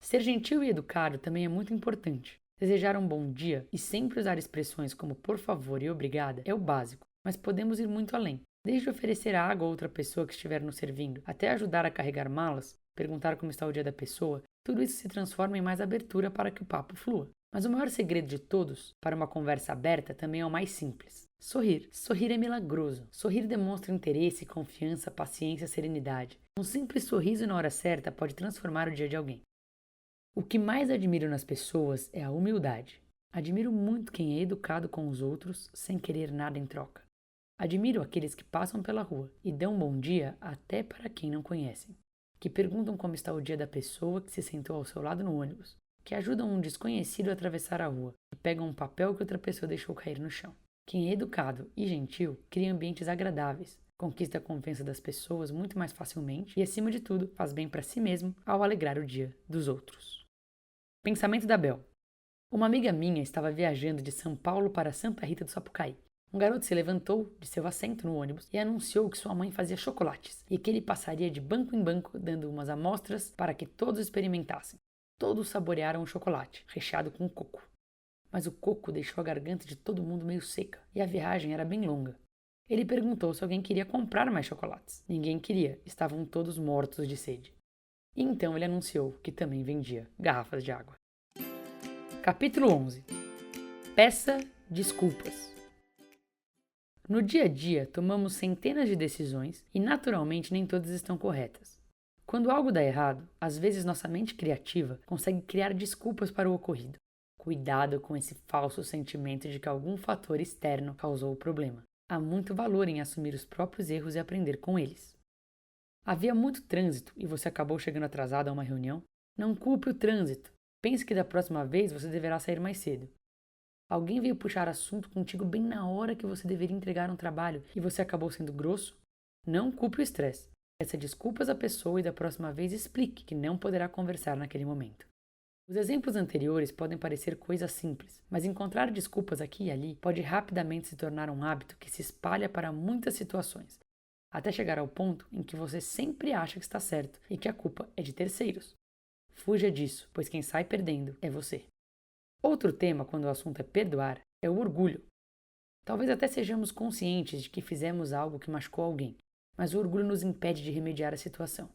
Ser gentil e educado também é muito importante. Desejar um bom dia e sempre usar expressões como por favor e obrigada é o básico, mas podemos ir muito além. Desde oferecer água a outra pessoa que estiver nos servindo, até ajudar a carregar malas, perguntar como está o dia da pessoa, tudo isso se transforma em mais abertura para que o papo flua. Mas o maior segredo de todos para uma conversa aberta também é o mais simples. Sorrir. Sorrir é milagroso. Sorrir demonstra interesse, confiança, paciência, serenidade. Um simples sorriso na hora certa pode transformar o dia de alguém. O que mais admiro nas pessoas é a humildade. Admiro muito quem é educado com os outros sem querer nada em troca. Admiro aqueles que passam pela rua e dão bom dia até para quem não conhecem, que perguntam como está o dia da pessoa que se sentou ao seu lado no ônibus, que ajudam um desconhecido a atravessar a rua, que pegam um papel que outra pessoa deixou cair no chão. Quem é educado e gentil cria ambientes agradáveis, conquista a confiança das pessoas muito mais facilmente e, acima de tudo, faz bem para si mesmo ao alegrar o dia dos outros. Pensamento da Bel. Uma amiga minha estava viajando de São Paulo para Santa Rita do Sapucaí. Um garoto se levantou de seu assento no ônibus e anunciou que sua mãe fazia chocolates e que ele passaria de banco em banco dando umas amostras para que todos experimentassem. Todos saborearam o chocolate, recheado com coco. Mas o coco deixou a garganta de todo mundo meio seca e a viagem era bem longa. Ele perguntou se alguém queria comprar mais chocolates. Ninguém queria, estavam todos mortos de sede. E então ele anunciou que também vendia garrafas de água. Capítulo 11. Peça desculpas. No dia a dia, tomamos centenas de decisões e, naturalmente, nem todas estão corretas. Quando algo dá errado, às vezes nossa mente criativa consegue criar desculpas para o ocorrido. Cuidado com esse falso sentimento de que algum fator externo causou o problema. Há muito valor em assumir os próprios erros e aprender com eles. Havia muito trânsito e você acabou chegando atrasado a uma reunião? Não culpe o trânsito. Pense que da próxima vez você deverá sair mais cedo. Alguém veio puxar assunto contigo bem na hora que você deveria entregar um trabalho e você acabou sendo grosso? Não culpe o estresse. Peça desculpas à pessoa e da próxima vez explique que não poderá conversar naquele momento. Os exemplos anteriores podem parecer coisas simples, mas encontrar desculpas aqui e ali pode rapidamente se tornar um hábito que se espalha para muitas situações, até chegar ao ponto em que você sempre acha que está certo e que a culpa é de terceiros. Fuja disso, pois quem sai perdendo é você. Outro tema, quando o assunto é perdoar, é o orgulho. Talvez até sejamos conscientes de que fizemos algo que machucou alguém, mas o orgulho nos impede de remediar a situação.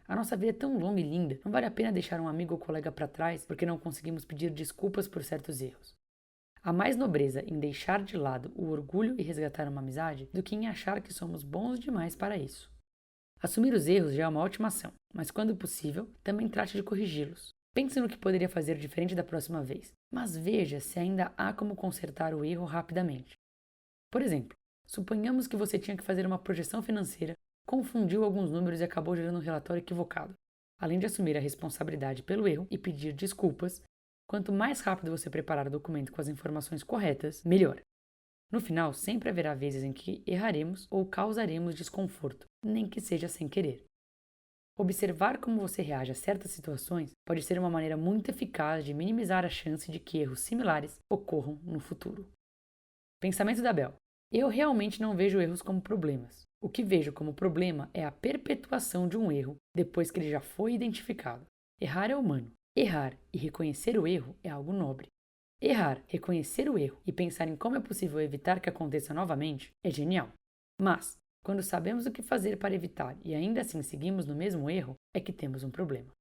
A nossa vida é tão longa e linda, não vale a pena deixar um amigo ou colega para trás porque não conseguimos pedir desculpas por certos erros. Há mais nobreza em deixar de lado o orgulho e resgatar uma amizade do que em achar que somos bons demais para isso. Assumir os erros já é uma ótima ação, mas quando possível, também trate de corrigi-los. Pense no que poderia fazer diferente da próxima vez, mas veja se ainda há como consertar o erro rapidamente. Por exemplo, suponhamos que você tinha que fazer uma projeção financeira, confundiu alguns números e acabou gerando um relatório equivocado. Além de assumir a responsabilidade pelo erro e pedir desculpas, quanto mais rápido você preparar o documento com as informações corretas, melhor. No final, sempre haverá vezes em que erraremos ou causaremos desconforto, nem que seja sem querer. Observar como você reage a certas situações pode ser uma maneira muito eficaz de minimizar a chance de que erros similares ocorram no futuro. Pensamento da Bel. Eu realmente não vejo erros como problemas. O que vejo como problema é a perpetuação de um erro depois que ele já foi identificado. Errar é humano. Errar e reconhecer o erro é algo nobre. Errar, reconhecer o erro e pensar em como é possível evitar que aconteça novamente é genial. Mas, quando sabemos o que fazer para evitar e ainda assim seguimos no mesmo erro, é que temos um problema.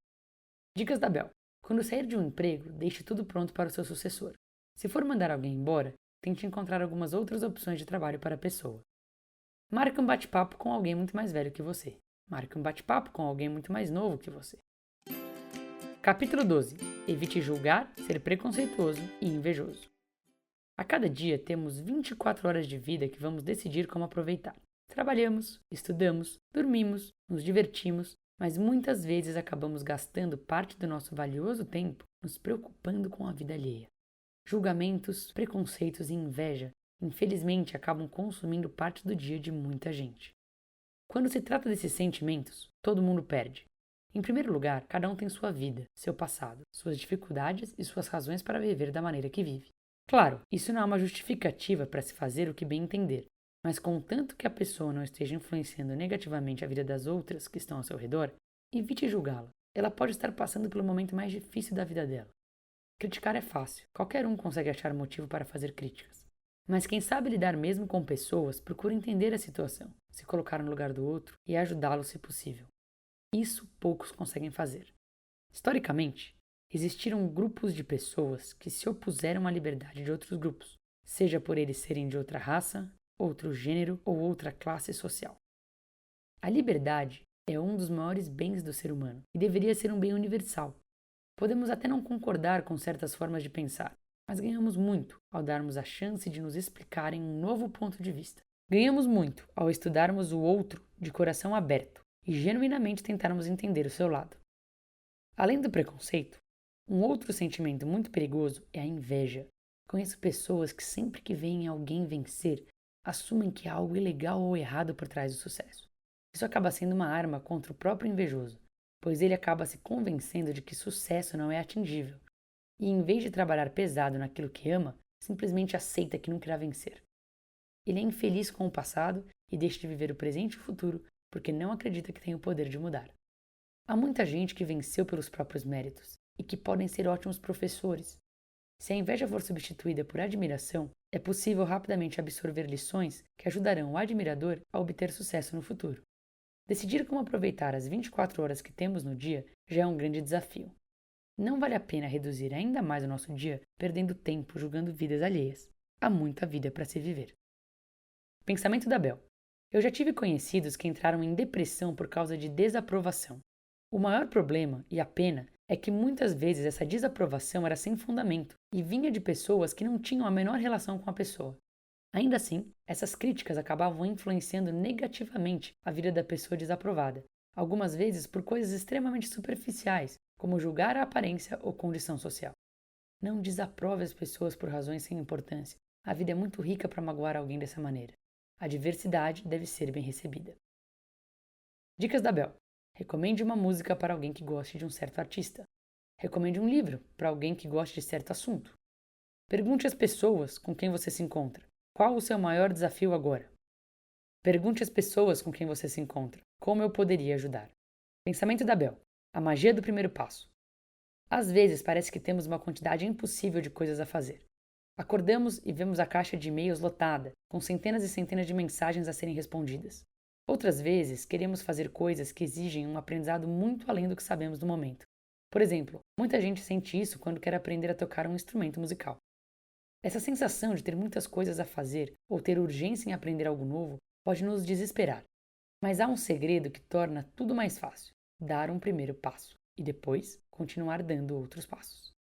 Dicas da Bel. Quando sair de um emprego, deixe tudo pronto para o seu sucessor. Se for mandar alguém embora, tente encontrar algumas outras opções de trabalho para a pessoa. Marque um bate-papo com alguém muito mais velho que você. Marque um bate-papo com alguém muito mais novo que você. Capítulo 12. Evite julgar, ser preconceituoso e invejoso. A cada dia temos 24 horas de vida que vamos decidir como aproveitar. Trabalhamos, estudamos, dormimos, nos divertimos, mas muitas vezes acabamos gastando parte do nosso valioso tempo nos preocupando com a vida alheia. Julgamentos, preconceitos e inveja, infelizmente, acabam consumindo parte do dia de muita gente. Quando se trata desses sentimentos, todo mundo perde. Em primeiro lugar, cada um tem sua vida, seu passado, suas dificuldades e suas razões para viver da maneira que vive. Claro, isso não é uma justificativa para se fazer o que bem entender, mas contanto que a pessoa não esteja influenciando negativamente a vida das outras que estão ao seu redor, evite julgá-la. Ela pode estar passando pelo momento mais difícil da vida dela. Criticar é fácil, qualquer um consegue achar motivo para fazer críticas. Mas quem sabe lidar mesmo com pessoas procura entender a situação, se colocar no lugar do outro e ajudá-lo se possível. Isso poucos conseguem fazer. Historicamente, existiram grupos de pessoas que se opuseram à liberdade de outros grupos. seja por eles serem de outra raça, outro gênero ou outra classe social. A liberdade é um dos maiores bens do ser humano e deveria ser um bem universal. Podemos até não concordar com certas formas de pensar, mas ganhamos muito ao darmos a chance de nos explicarem um novo ponto de vista. Ganhamos muito ao estudarmos o outro de coração aberto e genuinamente tentarmos entender o seu lado. Além do preconceito, um outro sentimento muito perigoso é a inveja. Conheço pessoas que sempre que veem alguém vencer, assumem que há algo ilegal ou errado por trás do sucesso. Isso acaba sendo uma arma contra o próprio invejoso, pois ele acaba se convencendo de que sucesso não é atingível. E em vez de trabalhar pesado naquilo que ama, simplesmente aceita que nunca irá vencer. Ele é infeliz com o passado e deixa de viver o presente e o futuro porque não acredita que tem o poder de mudar. Há muita gente que venceu pelos próprios méritos e que podem ser ótimos professores. Se a inveja for substituída por admiração, é possível rapidamente absorver lições que ajudarão o admirador a obter sucesso no futuro. Decidir como aproveitar as 24 horas que temos no dia já é um grande desafio. Não vale a pena reduzir ainda mais o nosso dia perdendo tempo julgando vidas alheias. Há muita vida para se viver. Pensamento da Bel. Eu já tive conhecidos que entraram em depressão por causa de desaprovação. O maior problema, e a pena, é que muitas vezes essa desaprovação era sem fundamento e vinha de pessoas que não tinham a menor relação com a pessoa. Ainda assim, essas críticas acabavam influenciando negativamente a vida da pessoa desaprovada, algumas vezes por coisas extremamente superficiais, como julgar a aparência ou condição social. Não desaprove as pessoas por razões sem importância. A vida é muito rica para magoar alguém dessa maneira. A diversidade deve ser bem recebida. Dicas da Bel. Recomende uma música para alguém que goste de um certo artista. Recomende um livro para alguém que goste de certo assunto. Pergunte às pessoas com quem você se encontra: qual o seu maior desafio agora? Pergunte às pessoas com quem você se encontra: como eu poderia ajudar? Pensamento da Bel. A magia do primeiro passo. Às vezes parece que temos uma quantidade impossível de coisas a fazer. Acordamos e vemos a caixa de e-mails lotada, com centenas e centenas de mensagens a serem respondidas. Outras vezes, queremos fazer coisas que exigem um aprendizado muito além do que sabemos no momento. Por exemplo, muita gente sente isso quando quer aprender a tocar um instrumento musical. Essa sensação de ter muitas coisas a fazer ou ter urgência em aprender algo novo pode nos desesperar. Mas há um segredo que torna tudo mais fácil: dar um primeiro passo e depois continuar dando outros passos.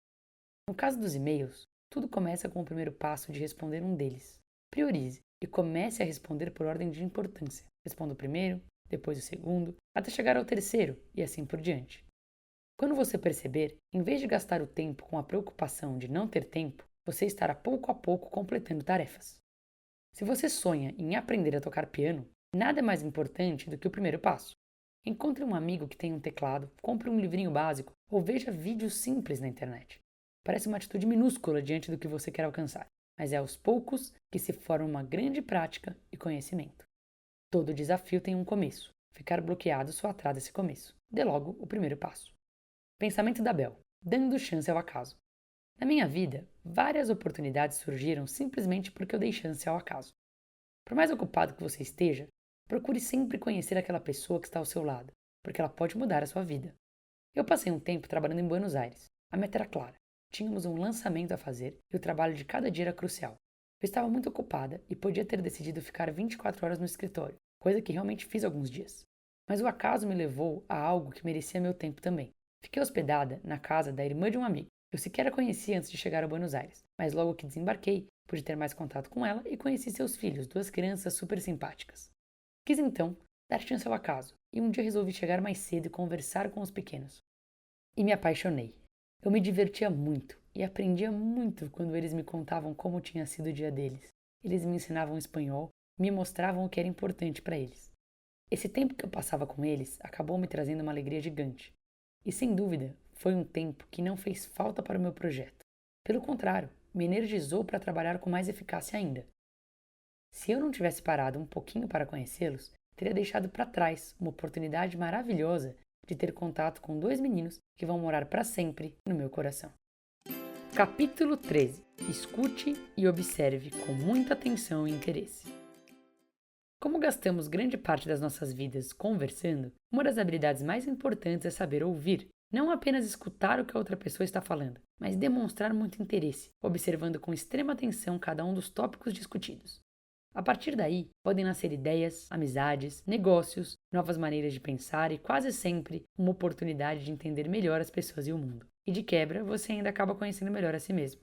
No caso dos e-mails, tudo começa com o primeiro passo de responder um deles. Priorize e comece a responder por ordem de importância. Responda o primeiro, depois o segundo, até chegar ao terceiro e assim por diante. Quando você perceber, em vez de gastar o tempo com a preocupação de não ter tempo, você estará pouco a pouco completando tarefas. Se você sonha em aprender a tocar piano, nada é mais importante do que o primeiro passo. Encontre um amigo que tenha um teclado, compre um livrinho básico ou veja vídeos simples na internet. Parece uma atitude minúscula diante do que você quer alcançar, mas é aos poucos que se forma uma grande prática e conhecimento. Todo desafio tem um começo. Ficar bloqueado só atrasa esse começo. Dê logo o primeiro passo. Pensamento da Bel. Dando chance ao acaso. Na minha vida, várias oportunidades surgiram simplesmente porque eu dei chance ao acaso. Por mais ocupado que você esteja, procure sempre conhecer aquela pessoa que está ao seu lado, porque ela pode mudar a sua vida. Eu passei um tempo trabalhando em Buenos Aires. A meta era clara. Tínhamos um lançamento a fazer e o trabalho de cada dia era crucial. Eu estava muito ocupada e podia ter decidido ficar 24 horas no escritório, coisa que realmente fiz alguns dias. Mas o acaso me levou a algo que merecia meu tempo também. Fiquei hospedada na casa da irmã de um amigo. Eu sequer a conhecia antes de chegar a Buenos Aires, mas logo que desembarquei, pude ter mais contato com ela e conheci seus filhos, duas crianças super simpáticas. Quis então dar chance ao acaso e um dia resolvi chegar mais cedo e conversar com os pequenos. E me apaixonei. Eu me divertia muito e aprendia muito quando eles me contavam como tinha sido o dia deles. Eles me ensinavam espanhol, me mostravam o que era importante para eles. Esse tempo que eu passava com eles acabou me trazendo uma alegria gigante. E sem dúvida, foi um tempo que não fez falta para o meu projeto. Pelo contrário, me energizou para trabalhar com mais eficácia ainda. Se eu não tivesse parado um pouquinho para conhecê-los, teria deixado para trás uma oportunidade maravilhosa de ter contato com dois meninos que vão morar para sempre no meu coração. Capítulo 13. Escute e observe com muita atenção e interesse. Como gastamos grande parte das nossas vidas conversando, uma das habilidades mais importantes é saber ouvir Não apenas escutar o que a outra pessoa está falando, mas demonstrar muito interesse, observando com extrema atenção cada um dos tópicos discutidos. A partir daí, podem nascer ideias, amizades, negócios, novas maneiras de pensar e quase sempre uma oportunidade de entender melhor as pessoas e o mundo. E de quebra, você ainda acaba conhecendo melhor a si mesmo.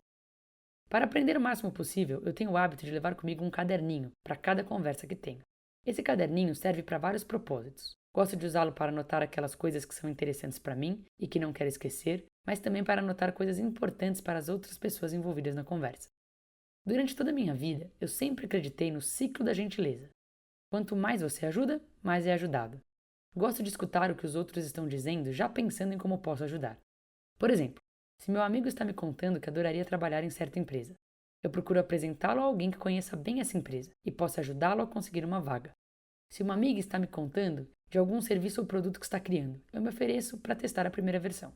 Para aprender o máximo possível, eu tenho o hábito de levar comigo um caderninho para cada conversa que tenho. Esse caderninho serve para vários propósitos. Gosto de usá-lo para anotar aquelas coisas que são interessantes para mim e que não quero esquecer, mas também para anotar coisas importantes para as outras pessoas envolvidas na conversa. Durante toda a minha vida, eu sempre acreditei no ciclo da gentileza. Quanto mais você ajuda, mais é ajudado. Gosto de escutar o que os outros estão dizendo, já pensando em como posso ajudar. Por exemplo, se meu amigo está me contando que adoraria trabalhar em certa empresa, eu procuro apresentá-lo a alguém que conheça bem essa empresa e possa ajudá-lo a conseguir uma vaga. Se uma amiga está me contando de algum serviço ou produto que está criando, eu me ofereço para testar a primeira versão.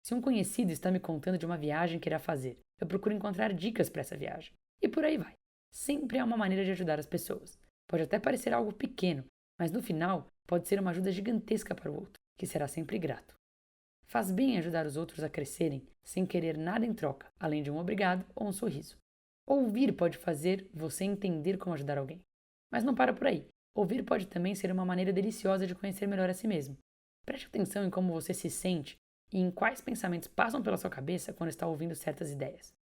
Se um conhecido está me contando de uma viagem que irá fazer, eu procuro encontrar dicas para essa viagem. E por aí vai. Sempre há uma maneira de ajudar as pessoas. Pode até parecer algo pequeno, mas no final pode ser uma ajuda gigantesca para o outro, que será sempre grato. Faz bem ajudar os outros a crescerem sem querer nada em troca, além de um obrigado ou um sorriso. Ouvir pode fazer você entender como ajudar alguém. Mas não para por aí. Ouvir pode também ser uma maneira deliciosa de conhecer melhor a si mesmo. Preste atenção em como você se sente e em quais pensamentos passam pela sua cabeça quando está ouvindo certas ideias.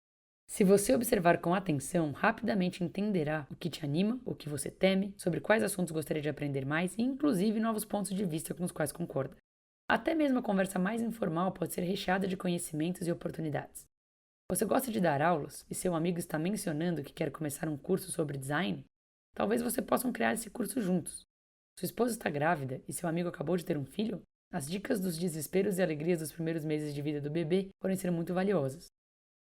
Se você observar com atenção, rapidamente entenderá o que te anima, o que você teme, sobre quais assuntos gostaria de aprender mais e, inclusive, novos pontos de vista com os quais concorda. Até mesmo a conversa mais informal pode ser recheada de conhecimentos e oportunidades. Você gosta de dar aulas e seu amigo está mencionando que quer começar um curso sobre design? Talvez vocês possam criar esse curso juntos. Sua esposa está grávida e seu amigo acabou de ter um filho? As dicas dos desesperos e alegrias dos primeiros meses de vida do bebê podem ser muito valiosas.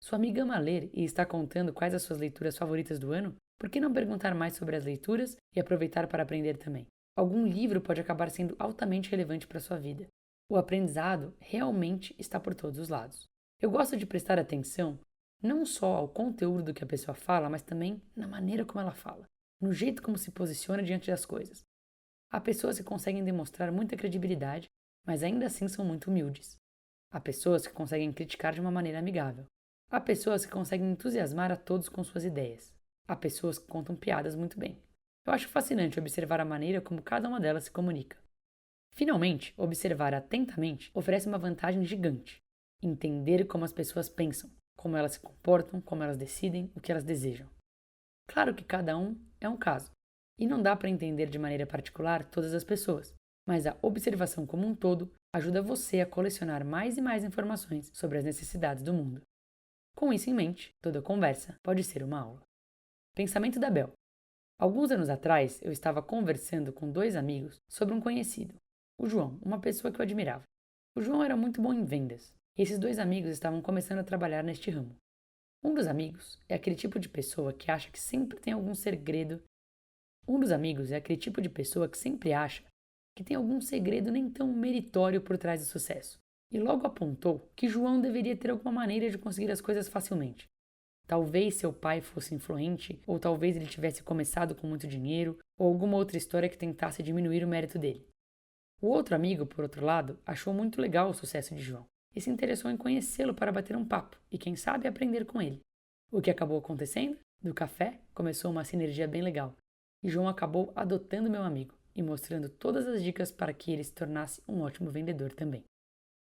Sua amiga ama ler e está contando quais as suas leituras favoritas do ano? Por que não perguntar mais sobre as leituras e aproveitar para aprender também? Algum livro pode acabar sendo altamente relevante para a sua vida. O aprendizado realmente está por todos os lados. Eu gosto de prestar atenção não só ao conteúdo do que a pessoa fala, mas também na maneira como ela fala, no jeito como se posiciona diante das coisas. Há pessoas que conseguem demonstrar muita credibilidade, mas ainda assim são muito humildes. Há pessoas que conseguem criticar de uma maneira amigável. Há pessoas que conseguem entusiasmar a todos com suas ideias. Há pessoas que contam piadas muito bem. Eu acho fascinante observar a maneira como cada uma delas se comunica. Finalmente, observar atentamente oferece uma vantagem gigante. Entender como as pessoas pensam, como elas se comportam, como elas decidem, o que elas desejam. Claro que cada um é um caso, e não dá para entender de maneira particular todas as pessoas, mas a observação como um todo ajuda você a colecionar mais e mais informações sobre as necessidades do mundo. Com isso em mente, toda conversa pode ser uma aula. Pensamento da Bel. Alguns anos atrás, eu estava conversando com dois amigos sobre um conhecido, o João, uma pessoa que eu admirava. O João era muito bom em vendas, e esses dois amigos estavam começando a trabalhar neste ramo. Um dos amigos é aquele tipo de pessoa que acha que sempre tem algum segredo. Um dos amigos é aquele tipo de pessoa que sempre acha que tem algum segredo nem tão meritório por trás do sucesso. E logo apontou que João deveria ter alguma maneira de conseguir as coisas facilmente. Talvez seu pai fosse influente, ou talvez ele tivesse começado com muito dinheiro, ou alguma outra história que tentasse diminuir o mérito dele. O outro amigo, por outro lado, achou muito legal o sucesso de João e se interessou em conhecê-lo para bater um papo e, quem sabe, aprender com ele. O que acabou acontecendo? Do café começou uma sinergia bem legal e João acabou adotando meu amigo e mostrando todas as dicas para que ele se tornasse um ótimo vendedor também.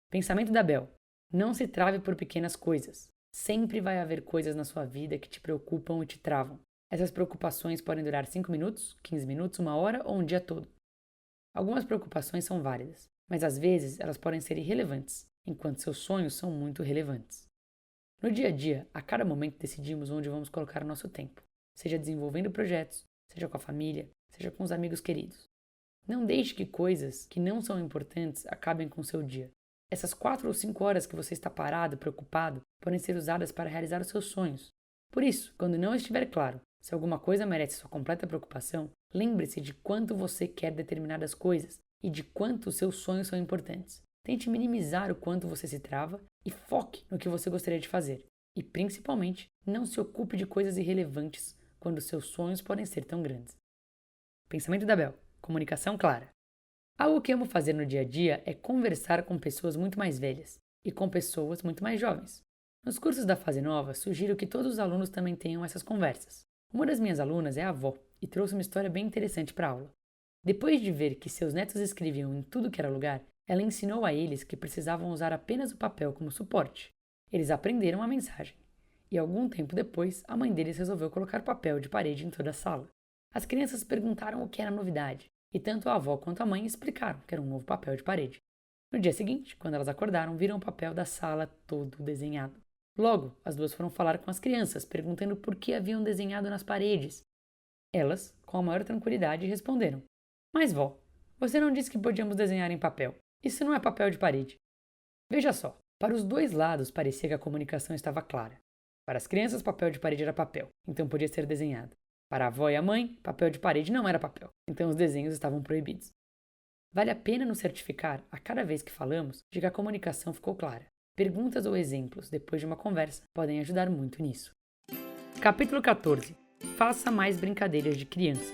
Pensamento da Bel. Não se trave por pequenas coisas. Sempre vai haver coisas na sua vida que te preocupam e te travam. Essas preocupações podem durar 5 minutos, 15 minutos, 1 hora ou um dia todo. Algumas preocupações são válidas, mas às vezes elas podem ser irrelevantes, enquanto seus sonhos são muito relevantes. No dia a dia, a cada momento decidimos onde vamos colocar o nosso tempo, seja desenvolvendo projetos, seja com a família, seja com os amigos queridos. Não deixe que coisas que não são importantes acabem com o seu dia. Essas 4 ou 5 horas que você está parado, preocupado, podem ser usadas para realizar os seus sonhos. Por isso, quando não estiver claro se alguma coisa merece sua completa preocupação, lembre-se de quanto você quer determinadas coisas e de quanto os seus sonhos são importantes. Tente minimizar o quanto você se trava e foque no que você gostaria de fazer. E, principalmente, não se ocupe de coisas irrelevantes quando seus sonhos podem ser tão grandes. Pensamento da Bel. Comunicação clara. Algo que amo fazer no dia a dia é conversar com pessoas muito mais velhas e com pessoas muito mais jovens. Nos cursos da fase nova, sugiro que todos os alunos também tenham essas conversas. Uma das minhas alunas é a avó e trouxe uma história bem interessante para a aula. Depois de ver que seus netos escreviam em tudo que era lugar, ela ensinou a eles que precisavam usar apenas o papel como suporte. Eles aprenderam a mensagem. E algum tempo depois, a mãe deles resolveu colocar papel de parede em toda a sala. As crianças perguntaram o que era novidade, e tanto a avó quanto a mãe explicaram que era um novo papel de parede. No dia seguinte, quando elas acordaram, viram o papel da sala todo desenhado. Logo, as duas foram falar com as crianças, perguntando por que haviam desenhado nas paredes. Elas, com a maior tranquilidade, responderam: Mas vó, você não disse que podíamos desenhar em papel. Isso não é papel de parede. Veja só, para os dois lados parecia que a comunicação estava clara. Para as crianças, papel de parede era papel, então podia ser desenhado. Para a avó e a mãe, papel de parede não era papel, então os desenhos estavam proibidos. Vale a pena nos certificar, a cada vez que falamos, de que a comunicação ficou clara. Perguntas ou exemplos, depois de uma conversa, podem ajudar muito nisso. Capítulo 14. Faça mais brincadeiras de criança.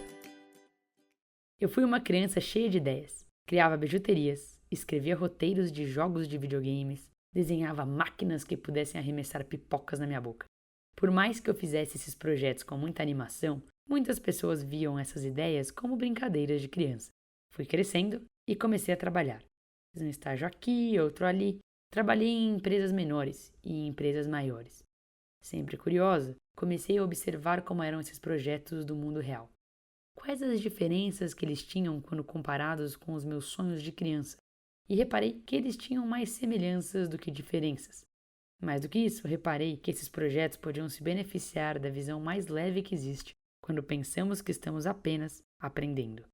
Eu fui uma criança cheia de ideias. Criava bijuterias, escrevia roteiros de jogos de videogames, desenhava máquinas que pudessem arremessar pipocas na minha boca. Por mais que eu fizesse esses projetos com muita animação, muitas pessoas viam essas ideias como brincadeiras de criança. Fui crescendo e comecei a trabalhar. Fiz um estágio aqui, outro ali. Trabalhei em empresas menores e em empresas maiores. Sempre curiosa, comecei a observar como eram esses projetos do mundo real. Quais as diferenças que eles tinham quando comparados com os meus sonhos de criança? E reparei que eles tinham mais semelhanças do que diferenças. Mais do que isso, reparei que esses projetos podiam se beneficiar da visão mais leve que existe quando pensamos que estamos apenas aprendendo.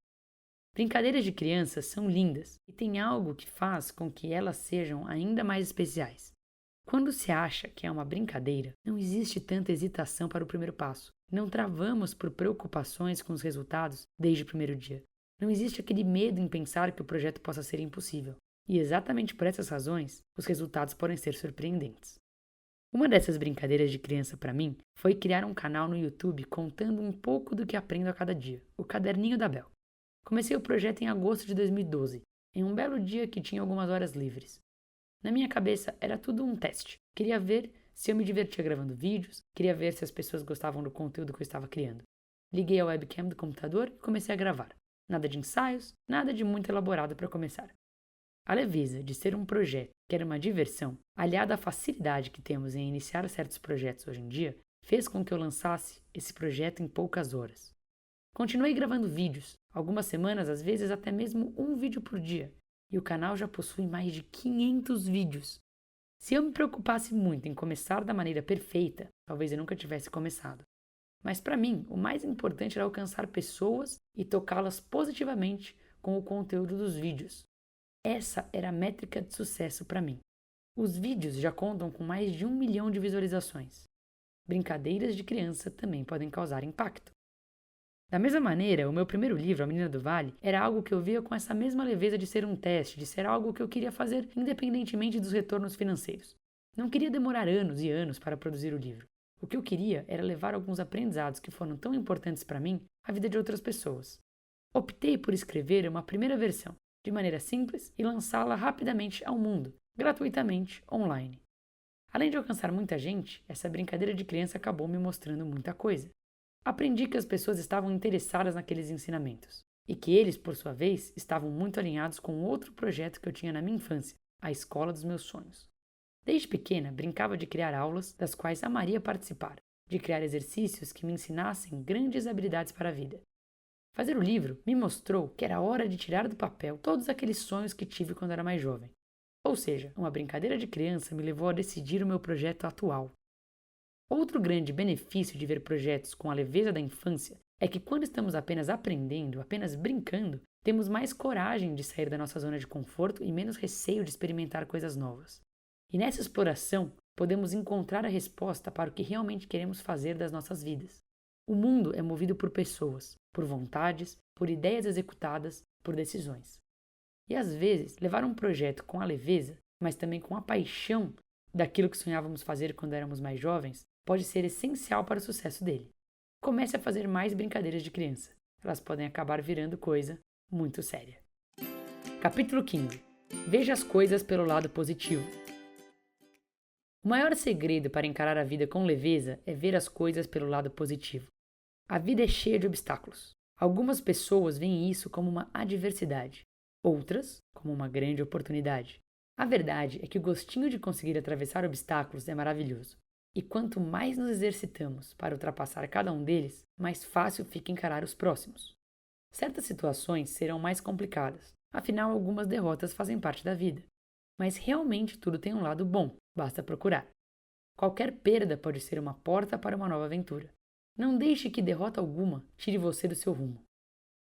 Brincadeiras de crianças são lindas e tem algo que faz com que elas sejam ainda mais especiais. Quando se acha que é uma brincadeira, não existe tanta hesitação para o primeiro passo. Não travamos por preocupações com os resultados desde o primeiro dia. Não existe aquele medo em pensar que o projeto possa ser impossível. E exatamente por essas razões, os resultados podem ser surpreendentes. Uma dessas brincadeiras de criança para mim foi criar um canal no YouTube contando um pouco do que aprendo a cada dia, o Caderninho da Bel. Comecei o projeto em agosto de 2012, em um belo dia que tinha algumas horas livres. Na minha cabeça era tudo um teste. Queria ver se eu me divertia gravando vídeos, queria ver se as pessoas gostavam do conteúdo que eu estava criando. Liguei a webcam do computador e comecei a gravar. Nada de ensaios, nada de muito elaborado para começar. A leveza de ser um projeto que era uma diversão, aliada à facilidade que temos em iniciar certos projetos hoje em dia, fez com que eu lançasse esse projeto em poucas horas. Continuei gravando vídeos, algumas semanas, às vezes até mesmo um vídeo por dia, e o canal já possui mais de 500 vídeos. Se eu me preocupasse muito em começar da maneira perfeita, talvez eu nunca tivesse começado. Mas para mim, o mais importante era alcançar pessoas e tocá-las positivamente com o conteúdo dos vídeos. Essa era a métrica de sucesso para mim. Os vídeos já contam com mais de 1 milhão de visualizações. Brincadeiras de criança também podem causar impacto. Da mesma maneira, o meu primeiro livro, A Menina do Vale, era algo que eu via com essa mesma leveza de ser um teste, de ser algo que eu queria fazer independentemente dos retornos financeiros. Não queria demorar anos e anos para produzir o livro. O que eu queria era levar alguns aprendizados que foram tão importantes para mim à vida de outras pessoas. Optei por escrever uma primeira versão, de maneira simples, e lançá-la rapidamente ao mundo, gratuitamente, online. Além de alcançar muita gente, essa brincadeira de criança acabou me mostrando muita coisa. Aprendi que as pessoas estavam interessadas naqueles ensinamentos e que eles, por sua vez, estavam muito alinhados com outro projeto que eu tinha na minha infância, a escola dos meus sonhos. Desde pequena, brincava de criar aulas das quais amaria participar, de criar exercícios que me ensinassem grandes habilidades para a vida. Fazer o livro me mostrou que era hora de tirar do papel todos aqueles sonhos que tive quando era mais jovem. Ou seja, uma brincadeira de criança me levou a decidir o meu projeto atual. Outro grande benefício de ver projetos com a leveza da infância é que quando estamos apenas aprendendo, apenas brincando, temos mais coragem de sair da nossa zona de conforto e menos receio de experimentar coisas novas. E nessa exploração, podemos encontrar a resposta para o que realmente queremos fazer das nossas vidas. O mundo é movido por pessoas, por vontades, por ideias executadas, por decisões. E às vezes, levar um projeto com a leveza, mas também com a paixão daquilo que sonhávamos fazer quando éramos mais jovens, pode ser essencial para o sucesso dele. Comece a fazer mais brincadeiras de criança. Elas podem acabar virando coisa muito séria. Capítulo 15. Veja as coisas pelo lado positivo. O maior segredo para encarar a vida com leveza é ver as coisas pelo lado positivo. A vida é cheia de obstáculos. Algumas pessoas veem isso como uma adversidade, outras como uma grande oportunidade. A verdade é que o gostinho de conseguir atravessar obstáculos é maravilhoso. E quanto mais nos exercitamos para ultrapassar cada um deles, mais fácil fica encarar os próximos. Certas situações serão mais complicadas, afinal algumas derrotas fazem parte da vida. Mas realmente tudo tem um lado bom, basta procurar. Qualquer perda pode ser uma porta para uma nova aventura. Não deixe que derrota alguma tire você do seu rumo.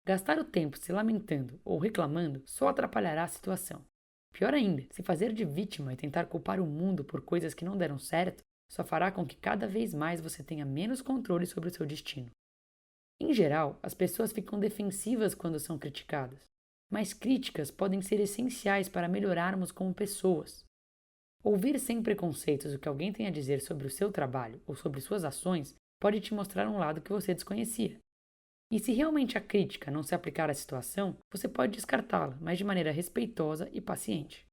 Gastar o tempo se lamentando ou reclamando só atrapalhará a situação. Pior ainda, se fazer de vítima e tentar culpar o mundo por coisas que não deram certo, só fará com que cada vez mais você tenha menos controle sobre o seu destino. Em geral, as pessoas ficam defensivas quando são criticadas, mas críticas podem ser essenciais para melhorarmos como pessoas. Ouvir sem preconceitos o que alguém tem a dizer sobre o seu trabalho ou sobre suas ações pode te mostrar um lado que você desconhecia. E se realmente a crítica não se aplicar à situação, você pode descartá-la, mas de maneira respeitosa e paciente.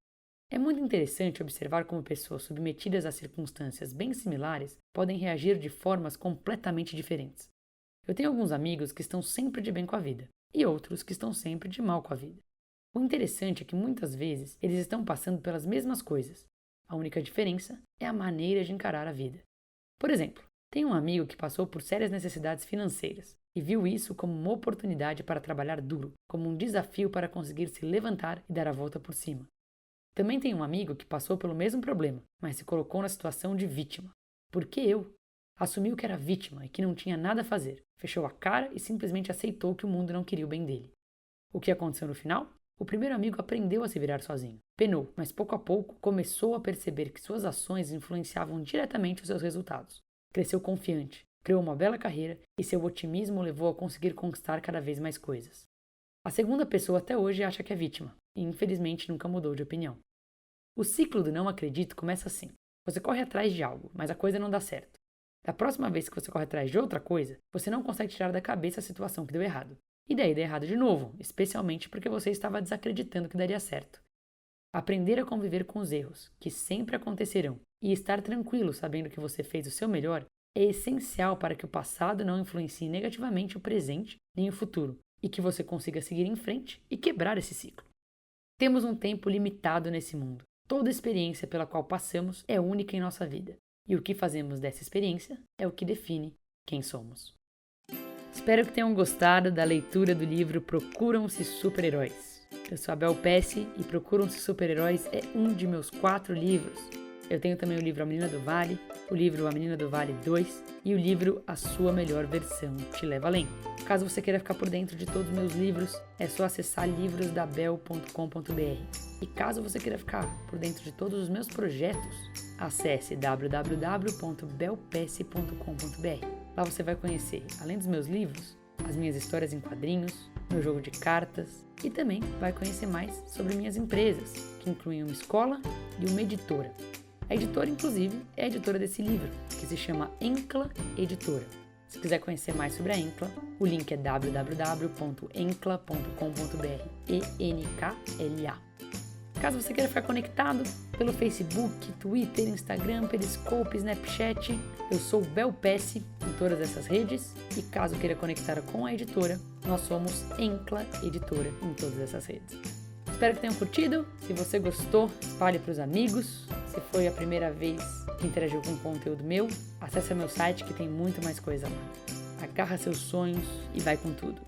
É muito interessante observar como pessoas submetidas a circunstâncias bem similares podem reagir de formas completamente diferentes. Eu tenho alguns amigos que estão sempre de bem com a vida, e outros que estão sempre de mal com a vida. O interessante é que muitas vezes eles estão passando pelas mesmas coisas. A única diferença é a maneira de encarar a vida. Por exemplo, tenho um amigo que passou por sérias necessidades financeiras e viu isso como uma oportunidade para trabalhar duro, como um desafio para conseguir se levantar e dar a volta por cima. Também tenho um amigo que passou pelo mesmo problema, mas se colocou na situação de vítima. Por que eu? Assumiu que era vítima e que não tinha nada a fazer, fechou a cara e simplesmente aceitou que o mundo não queria o bem dele. O que aconteceu no final? O primeiro amigo aprendeu a se virar sozinho. Penou, mas pouco a pouco começou a perceber que suas ações influenciavam diretamente os seus resultados. Cresceu confiante, criou uma bela carreira e seu otimismo o levou a conseguir conquistar cada vez mais coisas. A segunda pessoa até hoje acha que é vítima e infelizmente nunca mudou de opinião. O ciclo do não acredito começa assim. Você corre atrás de algo, mas a coisa não dá certo. Da próxima vez que você corre atrás de outra coisa, você não consegue tirar da cabeça a situação que deu errado. E daí dá errado de novo, especialmente porque você estava desacreditando que daria certo. Aprender a conviver com os erros, que sempre acontecerão, e estar tranquilo sabendo que você fez o seu melhor, é essencial para que o passado não influencie negativamente o presente nem o futuro, e que você consiga seguir em frente e quebrar esse ciclo. Temos um tempo limitado nesse mundo. Toda experiência pela qual passamos é única em nossa vida. E o que fazemos dessa experiência é o que define quem somos. Espero que tenham gostado da leitura do livro Procuram-se Super-Heróis. Eu sou a Bel Pesce e Procuram-se Super-Heróis é um de meus 4 livros. Eu tenho também o livro A Menina do Vale, o livro A Menina do Vale 2 e o livro A Sua Melhor Versão Te Leva Além. Caso você queira ficar por dentro de todos os meus livros, é só acessar livrosdabel.com.br. E caso você queira ficar por dentro de todos os meus projetos, acesse www.belpesce.com.br. Lá você vai conhecer, além dos meus livros, as minhas histórias em quadrinhos, meu jogo de cartas e também vai conhecer mais sobre minhas empresas, que incluem uma escola e uma editora. A editora, inclusive, é a editora desse livro, que se chama Encla Editora. Se quiser conhecer mais sobre a Encla, o link é www.encla.com.br, ENKLA. Caso você queira ficar conectado pelo Facebook, Twitter, Instagram, Periscope, Snapchat, eu sou Bel Pesce em todas essas redes. E caso queira conectar com a editora, nós somos Encla Editora em todas essas redes. Espero que tenham curtido. Se você gostou, espalhe para os amigos. Se foi a primeira vez que interagiu com o conteúdo meu, acesse meu site que tem muito mais coisa lá. Agarra seus sonhos e vai com tudo.